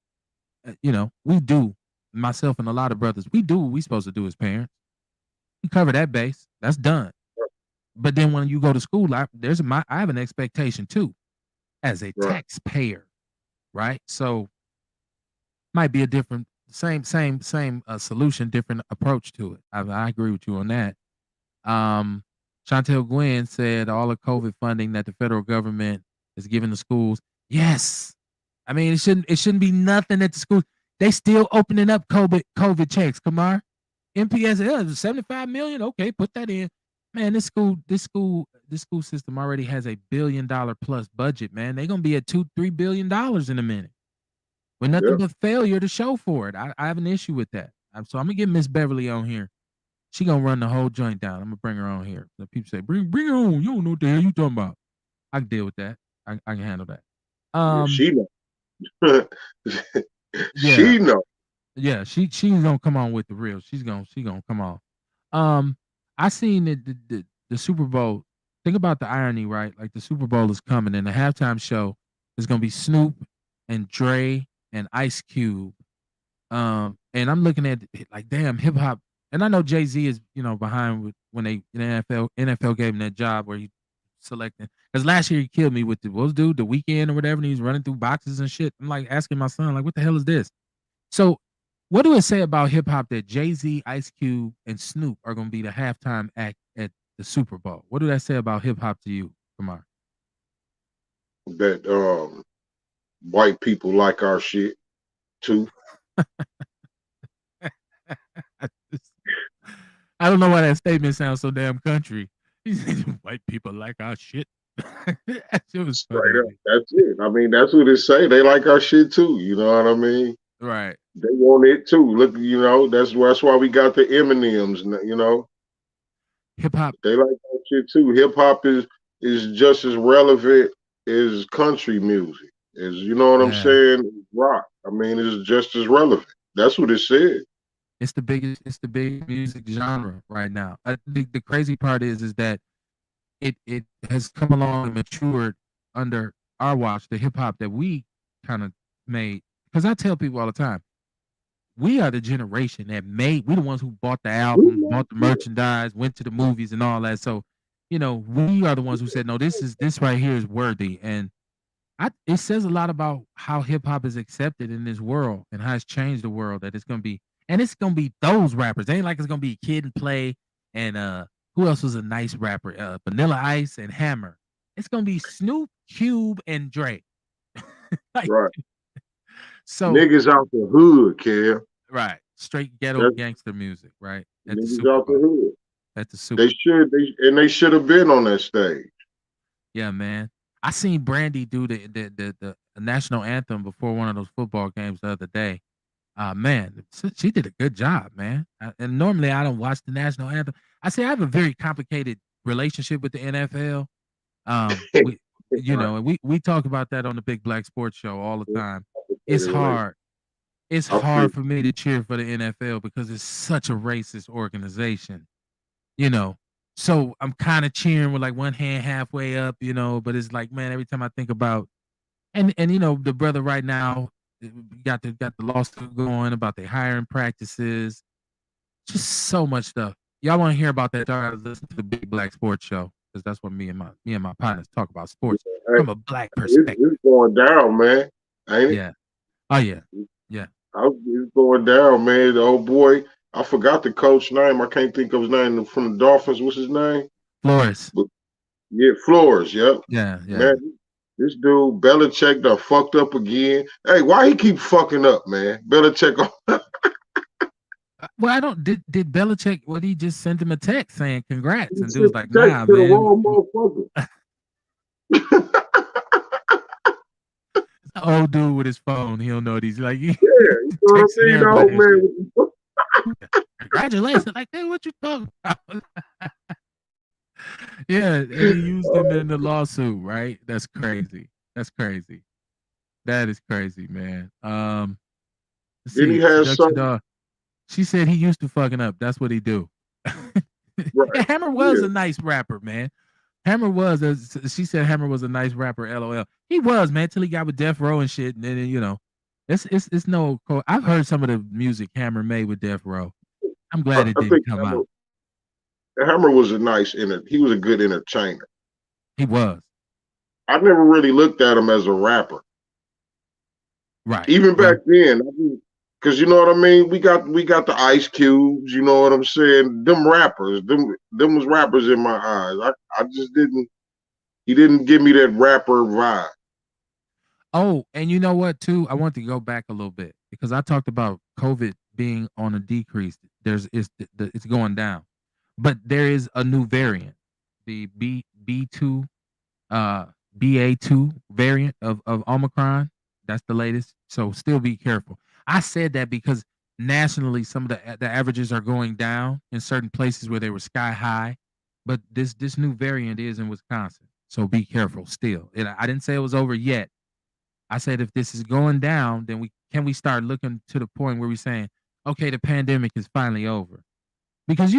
we do, myself and a lot of brothers, we do what we supposed to do as parents. We cover that base. That's done. But then when you go to school, I have an expectation too as a Right. taxpayer, right? So might be a different same solution, different approach to it. I agree with you on that. Um, Chantel Gwen said all the COVID funding that the federal government is giving the schools. Yes, I mean it shouldn't be nothing at the school. They still opening up COVID checks. Kamar, MPS 75 million. Okay, put that in. Man, this school system already has $1 billion plus budget, man. They're gonna be at $2-3 billion in a minute. With nothing Yeah, but failure to show for it. I have an issue with that. So I'm gonna get Miss Beverly on here. She gonna run the whole joint down. I'm gonna bring her on here. The people say, bring her on. You don't know what the hell you talking about. I can deal with that. I can handle that. yeah, Um, she know. yeah, She know. yeah. She's gonna come on with the real. She gonna come on. Um, I seen the Super Bowl. Think about the irony, right? Like the Super Bowl is coming, and the halftime show is gonna be Snoop and Dre and Ice Cube. And I'm looking at it like, damn, hip hop. And I know Jay Z is, behind when they in the NFL gave him that job where he selecting. Because last year he killed me with what was dude the weekend or whatever, and he's running through boxes and shit. I'm like asking my son, like, what the hell is this? So, what do it say about hip hop that Jay Z, Ice Cube, and Snoop are going to be the halftime act at the Super Bowl? What do that say about hip hop to you, Kamar? That white people like our shit too. I don't know why that statement sounds so damn country. White people like our shit. That shit was funny Straight to up. me. That's it. I mean, that's what it say. They like our shit too. You know what I mean? Right. They want it too. Look, that's why we got the M&Ms. Hip hop. They like that shit too. Hip hop is just as relevant as country music. Is you know what I'm Yeah. saying? Rock. I mean, it's just as relevant. That's what it said. It's the biggest music genre right now. The crazy part is that it has come along and matured under our watch, the hip hop that we kind of made. Because I tell people all the time, we are the generation that made. We the ones who bought the We albums, know bought the merchandise, went to the movies and all that. So, we are the ones who said, no, this right here is worthy. And it says a lot about how hip hop is accepted in this world and how it's changed the world. That it's gonna be those rappers. It ain't like it's gonna be Kid and Play and who else was a nice rapper? Vanilla Ice and Hammer. It's gonna be Snoop, Cube, and Drake. Like, right. so Niggas out the hood, Kev. right, straight ghetto That's gangster music, right? At the niggas Super out the Bowl. hood. At the Super They Bowl. should they should have been on that stage. Yeah, man. I seen Brandy do the national anthem before one of those football games the other day. Man, she did a good job, man. And normally I don't watch the national anthem. I say I have a very complicated relationship with the NFL. We, Right. and we talk about that on the Big Black Sports Show all the time. It's Anyway, hard. It's I feel hard for me to cheer for the NFL because it's such a racist organization, you know. So I'm kind of cheering with like one hand halfway up, but it's like, man, every time I think about and the brother right now got the lawsuit going about their hiring practices, just so much stuff. Y'all want to hear about that? Y'all gotta listen to the Big Black Sports Show because that's what me and my partners talk about sports hey, from a black perspective. it's going down, man. Ain't it? Yeah. Oh yeah. Yeah. It's going down, man. The old boy, I forgot the coach name. I can't think of his name from the Dolphins. What's his name? Flores. But yeah, Flores. Yep, Yeah. Yeah. man. This dude Belichick done fucked up again. Hey, why he keep fucking up, man? Belichick. Well, I don't. Did Belichick? What he just sent him a text saying congrats, He and dude sent was like, the text nah, to the man. wrong motherfucker. Old dude with his phone. He don't know these. Like he Yeah, you know what I texting mean, everybody old and shit. man. Congratulations. Like, hey, what you talking about? Yeah, and he used them in the lawsuit, right? That's crazy. That's crazy. That is crazy, man. Let's Then he see. has Seduction something Dog. She said he used to fucking up. That's what he do. right. Hammer was Yeah, a nice rapper, man. Hammer was, as she said, Hammer was a nice rapper. LOL. He was, man, till he got with Death Row and shit. And then it's no. I've heard some of the music Hammer made with Death Row. I'm glad it I didn't think come out. Hammer was a he was a good entertainer. He was I never really looked at him as a rapper. right. Even back Well, then, because you know what I mean. We got the Ice Cubes. You know what I'm saying? Them rappers, them was rappers in my eyes. I just didn't. He didn't give me that rapper vibe. oh, and you know what too? I want to go back a little bit because I talked about COVID being on a decrease. It's going down. but there is a new variant, the B2 uh BA2 variant of Omicron. That's the latest. So still be careful. I said that because nationally some of the averages are going down in certain places where they were sky high, but this new variant is in Wisconsin. So be careful still. I didn't say it was over yet. I said if this is going down, then we start looking to the point where we're saying, okay, the pandemic is finally over. Because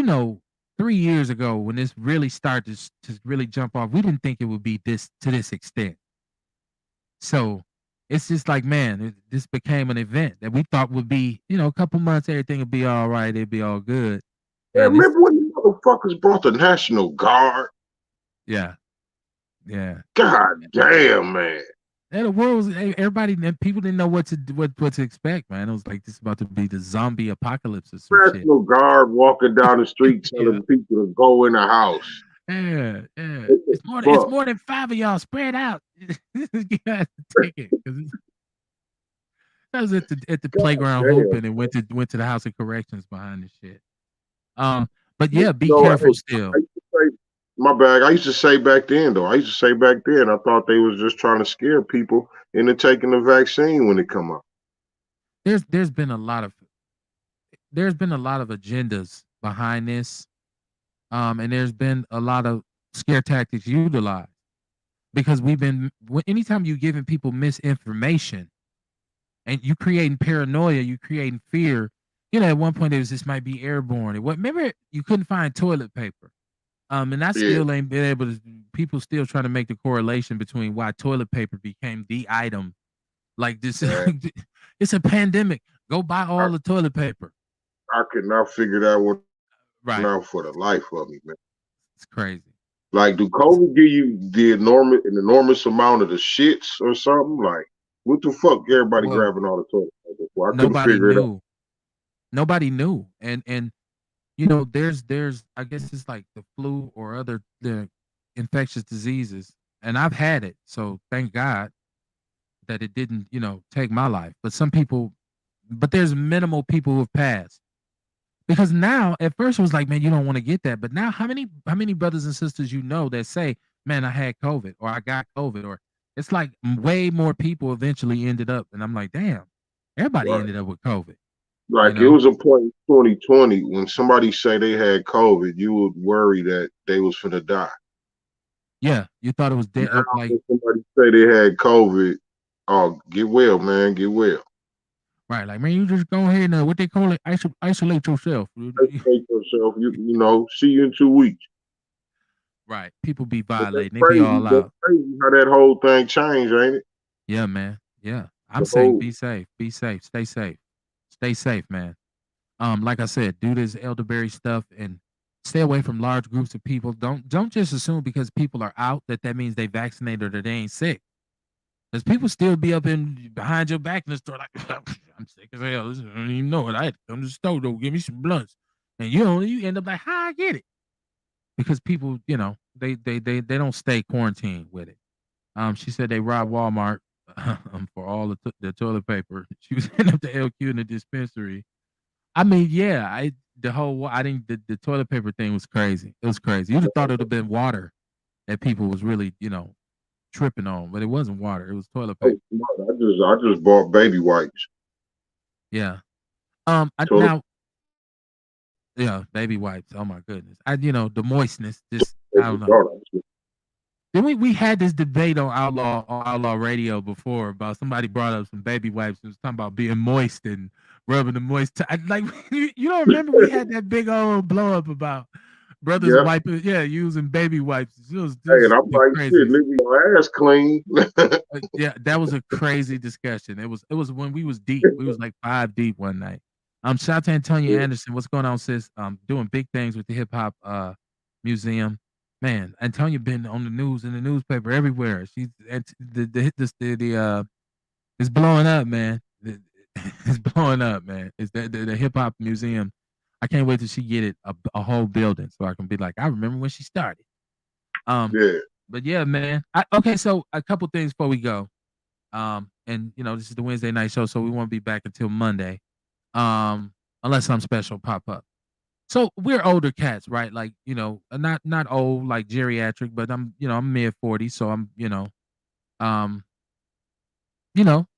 3 years ago when this really started to really jump off, we didn't think it would be this to this extent. So it's just like, man, this became an event that we thought would be, a couple months, everything would be all right, it'd be all good. Man, And it's remember when the motherfuckers brought the National Guard? yeah, yeah. God damn, man. And the world was everybody and people didn't know what to expect, man. It was like this is about to be the zombie apocalypse or some shit. National Guard walking down the street Yeah. telling people to go in the house. Yeah, yeah. What the It's fuck? more than five of y'all. Spread out. You got the ticket. 'Cause I was at the God playground damn. hooping and went to the house of corrections behind this shit. Um, but You yeah, be know, careful I still. used to say, my bad. I used to say back then, though. I used to say back then, I thought they was just trying to scare people into taking the vaccine when it come out. There's been a lot of agendas behind this. And there's been a lot of scare tactics utilized because anytime you giving people misinformation and you creating paranoia, you creating fear. At one point it was this might be airborne. Remember you couldn't find toilet paper. And I Yeah, still ain't been able to. People still trying to make the correlation between why toilet paper became the item. Like this, man. it's a pandemic. Go buy I, all the toilet paper. I could not figure that one Right, out for the life of me, man. it's crazy. Like, do COVID give you the enormous amount of the shits or something? Like, what the fuck? Everybody Well, grabbing all the toilet paper for? I couldn't nobody figure it out. knew. Nobody knew, and there's I guess it's like the flu or other the infectious diseases, and I've had it, so thank God that it didn't take my life. But there's minimal people who have passed. Because now, at first, it was like, man, you don't want to get that. But now, how many brothers and sisters that say, man, I had COVID or I got COVID, or it's like way more people eventually ended up, and I'm like, damn, everybody Right. ended up with COVID, you Like, it know? was a point in 2020 when somebody say they had COVID, you would worry that they was finna die. Yeah, you thought it was Now, dead, like when somebody say they had COVID, oh, get well, man, get well. right, like man, you just go ahead and what they call it, isolate yourself. Isolate yourself. See you in 2 weeks. Right, people be But that's violating, they be crazy. all That's out. crazy how that whole thing changed, ain't it? Yeah, man. Yeah, I'm The saying whole be safe, stay safe, man. Like I said, do this elderberry stuff and stay away from large groups of people. Don't just assume because people are out that means they vaccinated or they ain't sick. Because people still be up in behind your back in the store like I'm sick as hell. I don't even know it. I had to come to the store though, give me some blunts, and you end up like how I get it because people they don't stay quarantined with it. She said they robbed Walmart for all the toilet paper. She was heading up to LQ in the dispensary. I mean, yeah, I think the toilet paper thing was crazy. It was crazy. You'd have thought it would have been water that people was really, tripping on, but it wasn't water. It was toilet oh, paper. smart. I just bought baby wipes. Yeah. Toilet Now, yeah, baby wipes. Oh my goodness. The moistness. Just I paper, don't know. dog. Then we had this debate on Outlaw Radio before about somebody brought up some baby wipes and was talking about being moist and rubbing the moist. Like you don't remember we had that big old blow up about brothers Yeah. wiping, yeah, using baby wipes. It Hey, was and I'm the like, shit, craziest. nigga, your ass clean. Yeah, that was a crazy discussion. It was when we was deep. We was like 5 deep one night. Shout out to Antonia Anderson. What's going on, sis? Doing big things with the hip hop museum. Man, Antonia been on the news in the newspaper everywhere. She's at the it's blowing up, man. It's blowing up, man. It's the hip hop museum. I can't wait till she get it a whole building so I can be like, I remember when she started. Um, Yeah. but yeah, man. Okay, so a couple things before we go. And this is the Wednesday night show, so we won't be back until Monday. Unless something special pop up. So we're older cats, right? Like, not old like geriatric, but I'm mid-40s, so um,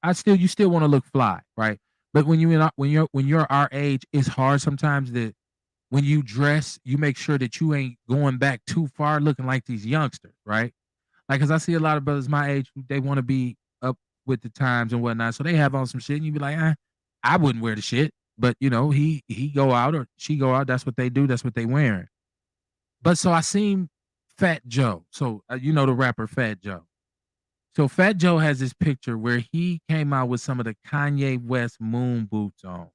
I still you still want to look fly, right? But when you're our age, it's hard sometimes that when you dress, you make sure that you ain't going back too far looking like these youngsters, right? Like, cause I see a lot of brothers my age, they want to be up with the times and whatnot, so they have on some shit, and you be like, I wouldn't wear the shit, but he go out or she go out. That's what they do. That's what they wearing. But so I seen Fat Joe. So the rapper Fat Joe. So Fat Joe has this picture where he came out with some of the Kanye West moon boots on.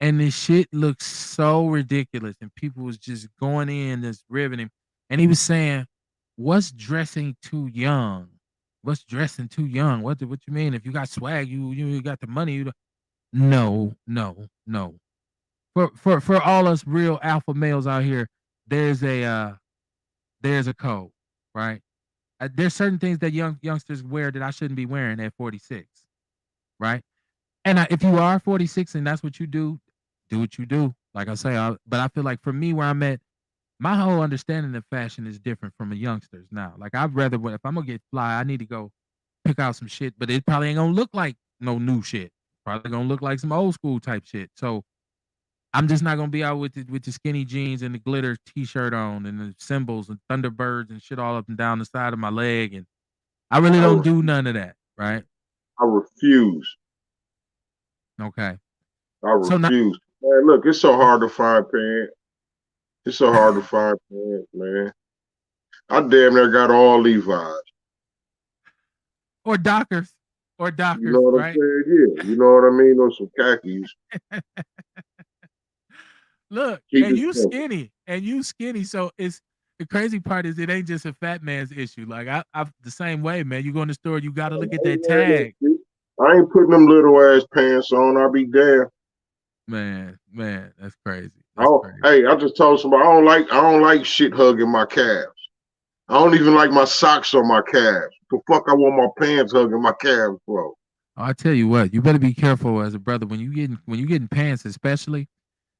And this shit looks so ridiculous. And people was just going in, just riveting. And he was saying, what's dressing too young? What's dressing too young? What you mean? If you got swag, you got the money. No, no, no. For all us real alpha males out here, there's a code, right? There's certain things that youngsters wear that I shouldn't be wearing at 46, right? And if you are 46 and that's what you do what you do. Like I say, but I feel like for me, where I'm at, my whole understanding of fashion is different from a youngster's now. Like I'd rather, if I'm gonna get fly, I need to go pick out some shit, but it probably ain't gonna look like no new shit. Probably gonna look like some old school type shit. So I'm just not gonna be out with the skinny jeans and the glitter t-shirt on and the symbols and Thunderbirds and shit all up and down the side of my leg. And I really I don't re- do none of that, right? I refuse. Okay. I So now, refuse. Man, look, it's so hard to find pants. It's so hard to find pants, man. I damn near got all Levi's. or Dockers, You know what I'm right? saying? Yeah. You know what I mean? Or some khakis. Look, Keep and it you simple. skinny, So it's the crazy part is it ain't just a fat man's issue. Like I the same way, man. You go in the store, you got to look at I ain't that wearing that tag, shit. I ain't putting them little ass pants on. I'll be damned. man. Man, that's crazy. That's Oh, crazy. hey, I just told somebody I don't like shit hugging my calves. I don't even like my socks on my calves. The fuck I want my pants hugging my calves for? I tell you what, you better be careful as a brother when you getting pants, especially.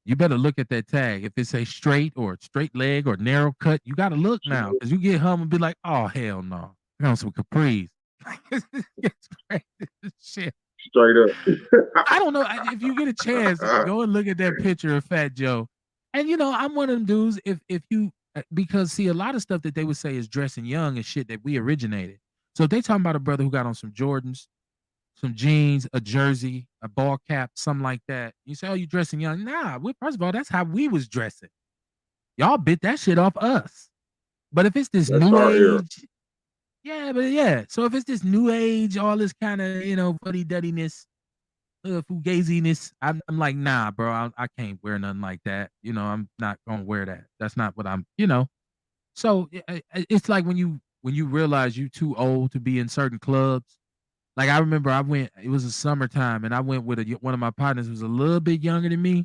You better look at that tag. If it's a straight or straight leg or narrow cut, you got to look now because you get home and be like, oh hell no, I got some capris. It's crazy shit. Straight up. I don't know if you get a chance, go and look at that picture of Fat Joe. And I'm one of them dudes. If you because see a lot of stuff that they would say is dressing young and shit that we originated. So if they talking about a brother who got on some Jordans, some jeans, a jersey, a ball cap, something like that. You say, "Oh, you dressing young?" Nah, first of all, that's how we was dressing. Y'all bit that shit off us. But if it's this That's new our era. age, yeah, but yeah. So if it's this new age, all this kind of fuddy duddiness, fugaziness, I'm like, nah, bro, I can't wear nothing like that. I'm not gonna wear that. That's not what I'm. So it's like when you realize you too old to be in certain clubs. Like I remember I went, it was a summertime, and I went with one of my partners who was a little bit younger than me.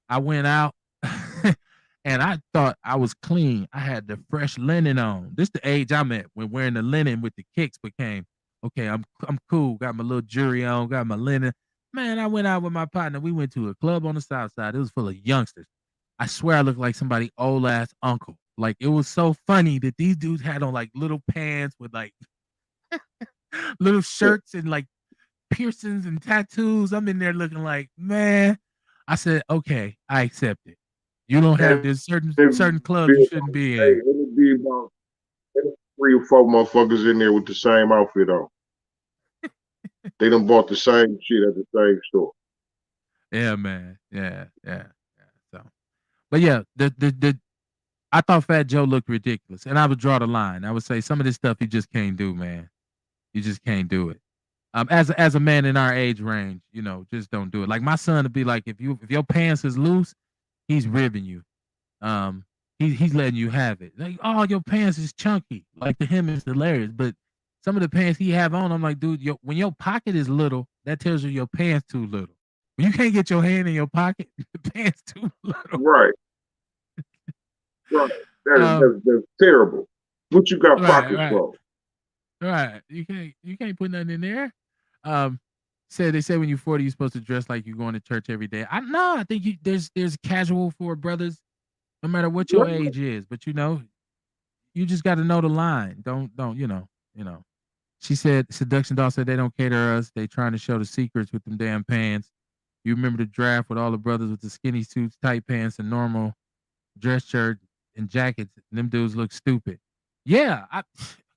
I went out and I thought I was clean. I had the fresh linen on. This the age I'm at when wearing the linen with the kicks became okay. I'm cool. Got my little jewelry on. Got my linen. Man, I went out with my partner. We went to a club on the south side. It was full of youngsters. I swear I looked like somebody old ass uncle. Like it was so funny that these dudes had on like little pants with like little shirts and like piercings and tattoos. I'm in there looking like, man. I said, okay, I accept it. You don't have And this it certain be clubs you shouldn't about, be hey, in. it'll be about 3 or 4 motherfuckers in there with the same outfit on. They done bought the same shit at the same store. Yeah, man. Yeah, yeah, yeah. So, but yeah, the I thought Fat Joe looked ridiculous, and I would draw the line. I would say some of this stuff you just can't do, man. You just can't do it. As a man in our age range, just don't do it. Like my son would be like, if your pants is loose, he's ribbing you. Um, he's letting you have it. Like, oh, your pants is chunky. Like to him, it's hilarious. But some of the pants he have on, I'm like, dude, when your pocket is little, that tells you your pants too little. When you can't get your hand in your pocket, the pants too little. Right, right. That is Um, that's terrible. What you got right, pockets right, for? right. You can't put nothing in there. Um, Said they say when you're 40, you're supposed to dress like you're going to church every day. I no, I think there's casual for brothers, no matter what your Yeah. age is. But you just got to know the line. Don't you know. She said seduction doll said they don't cater to us. They trying to show the secrets with them damn pants. You remember the draft with all the brothers with the skinny suits, tight pants, and normal dress shirt and jackets. And them dudes look stupid. Yeah,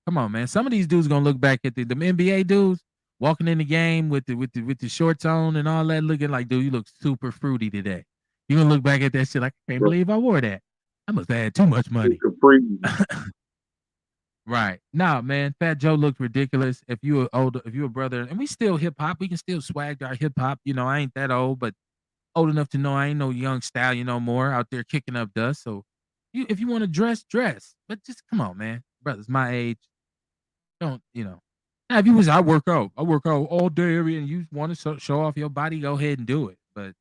come on, man. Some of these dudes gonna look back at the NBA dudes walking in the game with the shorts on and all that, looking like, dude, you look super fruity today. You gonna look back at that shit like, I can't Bro, believe I wore that. I must have had too much the money. Capri. Right. Nah, man, Fat Joe looked ridiculous. If you were older, if you were a brother, and we still hip hop, we can still swag our hip hop. You know, I ain't that old, but old enough to know I ain't no young stallion no more out there kicking up dust. So if you want to dress, dress. But just come on, man. Brothers my age, don't, you know. Now, if you was I work out all day every and you want to show off your body, go ahead and do it. But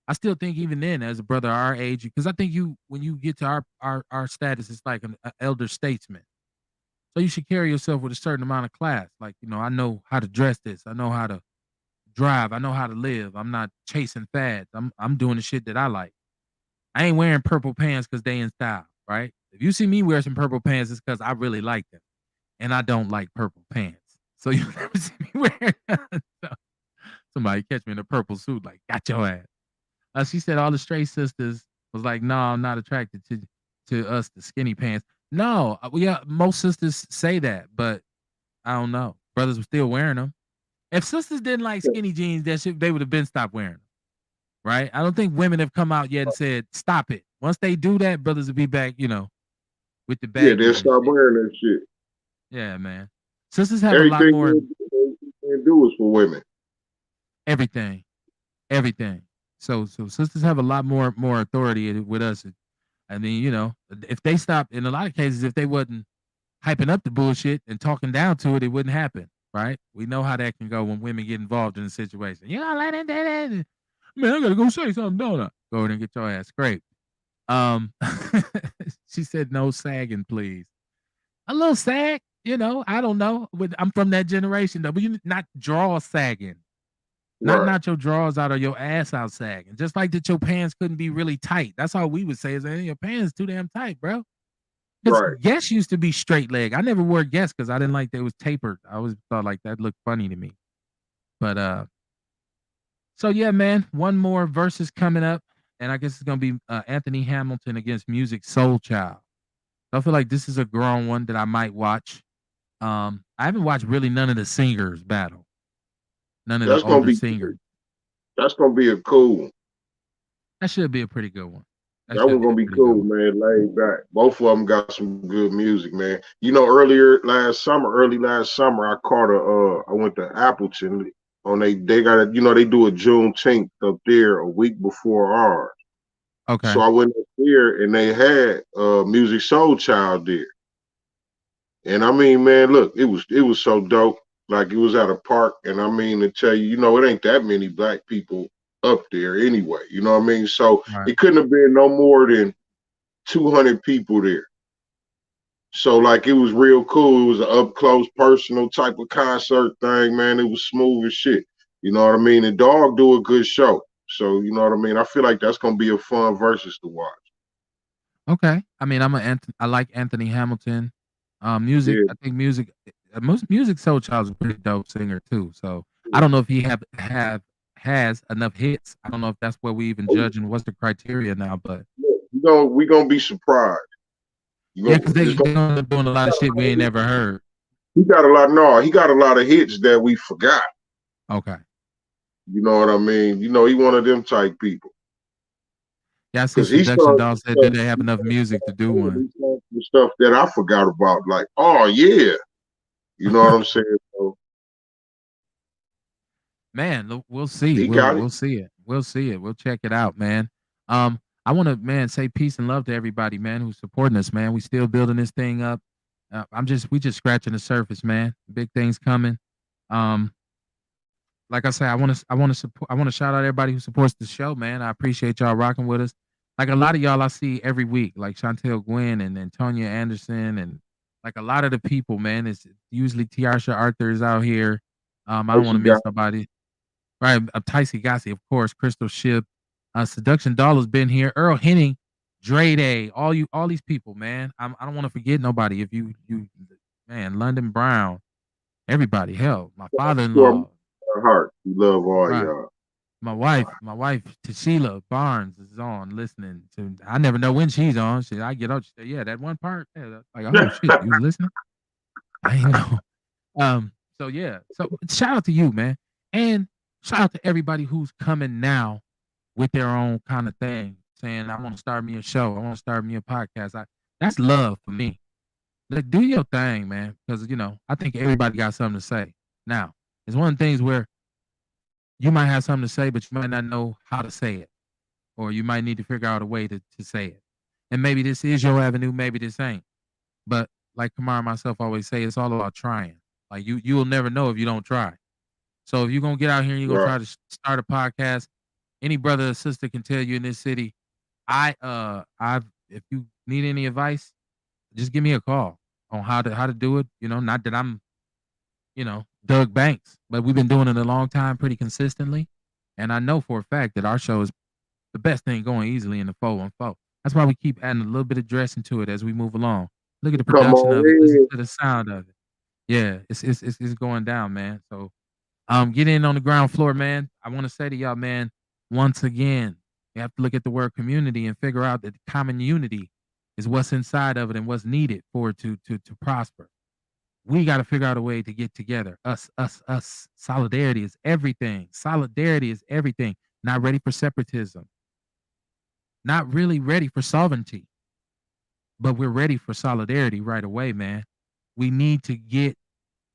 I still think even then, as a brother our age, because I think you when you get to our status, it's like an elder statesman. So you should carry yourself with a certain amount of class. Like, I know how to dress this. I know how to drive. I know how to live. I'm not chasing fads. I'm doing the shit that I like. I ain't wearing purple pants because they in style, right? If you see me wear some purple pants, it's because I really like them. And I don't like purple pants. So you never see me wearing so somebody catch me in a purple suit, like, got your ass. She said all the straight sisters was like, no, I'm not attracted to us, the skinny pants. No, yeah, most sisters say that, but I don't know. Brothers were still wearing them. If sisters didn't like skinny jeans, that shit, they would have been stopped wearing them, right? I don't think women have come out yet and said, stop it. Once they do that, brothers will be back, with the Yeah, they'll baggies and stop shit. wearing that shit. Yeah, man. Sisters have a lot Everything more they do is for women. everything, everything. So sisters have a lot more authority with us. I mean, if they stopped in a lot of cases, if they wasn't hyping up the bullshit and talking down to it, it wouldn't happen, right? We know how that can go when women get involved in a situation. You know, let it. Man, I gotta go say something, don't I? Go ahead and get your ass scraped. Um, she said no sagging, please. A little sag, I don't know. I'm from that generation though, but you not draw sagging. Right, Not your drawers out or your ass out sagging. Just like that your pants couldn't be really tight. That's all we would say is that your pants too damn tight, bro. Because right. Guess used to be straight leg. I never wore Guess because I didn't like that it was tapered. I always thought like that looked funny to me. But so yeah, man, one more versus coming up, and I guess it's gonna be Anthony Hamilton against Music Soul Child. So I feel like this is a grown one that I might watch. I haven't watched really none of the singers battle, none of the That's gonna older be singers. that's gonna be a cool one. That should be a pretty good one. That That should one be gonna a be pretty good cool, one. man. Laid back. Both of them got some good music, man. You know, early last summer, I went to Appleton on they got a, they do a Juneteenth up there a week before ours. So Okay. I went up there and they had Music Soul Child there. And I mean, man, look, it was so dope. Like it was at a park, and I mean to tell you, it ain't that many black people up there anyway. You know what I mean? So Right. it couldn't have been no more than 200 people there. So like it was real cool. It was an up close, personal type of concert thing, man. It was smooth as shit. You know what I mean? And Dog do a good show. So you know what I mean? I feel like that's gonna be a fun versus to watch. Okay. I mean, I like Anthony Hamilton. Music. Yeah. I think most music. Soul Child's a pretty dope singer too. So I don't know if he have has enough hits. I don't know if that's what we even Oh, judge and what's the criteria now. But we gonna be surprised. You yeah, because go it's they gonna end up doing a lot of shit we ain't never heard. he got a lot no, he got a lot of hits that we forgot. Okay. You know what I mean? He one of them type people. Yeah, I see Cause he Seduction sung Doll said that they have enough music to do one. he sung some stuff that I forgot about, like, oh yeah. You know what I'm saying? So Man, look, we'll see. he We'll got it. we'll see it. We'll see it. We'll check it out, man. I want to, man, say peace and love to everybody, man, who's supporting us, man. We still building this thing up. We just scratching the surface, man. Big things coming. Um, like I say, I want to shout out everybody who supports the show, man. I appreciate y'all rocking with us. Like a lot of y'all I see every week, like Chantel Gwynn and Antonia Anderson, and like a lot of the people, man. It's usually Tiarsha Arthur is out here. I Oh, don't want she to miss got nobody. Right. Ticey Gossi, of course, Crystal Ship, Seduction Dollar's been here, Earl Henning, Dre Day, all these people, man. I don't want to forget nobody. If you man, London Brown, everybody, hell, my From father-in-law, our heart, we love all right. y'all. My wife, Tashila Barnes is on listening to. I never know when she's on. I get up, she say, yeah, that one part. Yeah, like, oh shit, you was listening? I ain't know. So yeah. So shout out to you, man. And shout out to everybody who's coming now with their own kind of thing, saying, I want to start me a show. I want to start me a podcast. That's love for me. Like, do your thing, man. Because I think everybody got something to say. Now, it's one of the things where you might have something to say, but you might not know how to say it. Or you might need to figure out a way to say it. And maybe this is your avenue, maybe this ain't. But like Kamar and myself always say, it's all about trying. Like you will never know if you don't try. So if you're gonna get out here and you're gonna Right. try to start a podcast, any brother or sister can tell you in this city, I've if you need any advice, just give me a call on how to do it. Not that I'm, Doug Banks, but we've been doing it a long time pretty consistently. And I know for a fact that our show is the best thing going easily in the 414. That's why we keep adding a little bit of dressing to it as we move along. Look at the Come production on of it. Listen in. to the sound of it. Yeah, it's going down, man. So get in on the ground floor, man. I want to say to y'all, man, once again, you have to look at the word community and figure out that common unity is what's inside of it and what's needed for it to prosper. We got to figure out a way to get together. Us. Solidarity is everything. Solidarity is everything. Not ready for separatism. Not really ready for sovereignty, but we're ready for solidarity right away, man. We need to get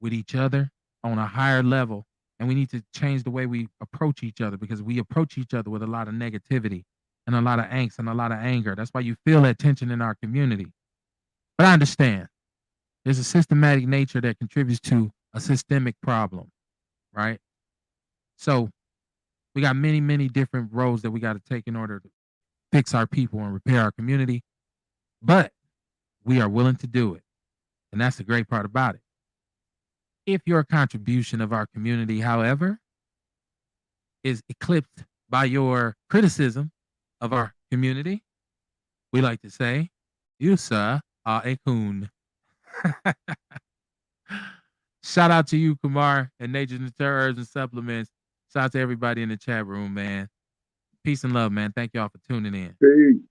with each other on a higher level, and we need to change the way we approach each other because we approach each other with a lot of negativity and a lot of angst and a lot of anger. That's why you feel that tension in our community. But I understand there's a systematic nature that contributes to a systemic problem, right? So we got many, many different roads that we got to take in order to fix our people and repair our community, but we are willing to do it. And that's the great part about it. If your contribution of our community, however, is eclipsed by your criticism of our community, we like to say, you, sir, are a coon. Shout out to you, Kumar, and Nature's Nature Herbs and Supplements. Shout out to everybody in the chat room, man. Peace and love, man. Thank y'all for tuning in. Peace.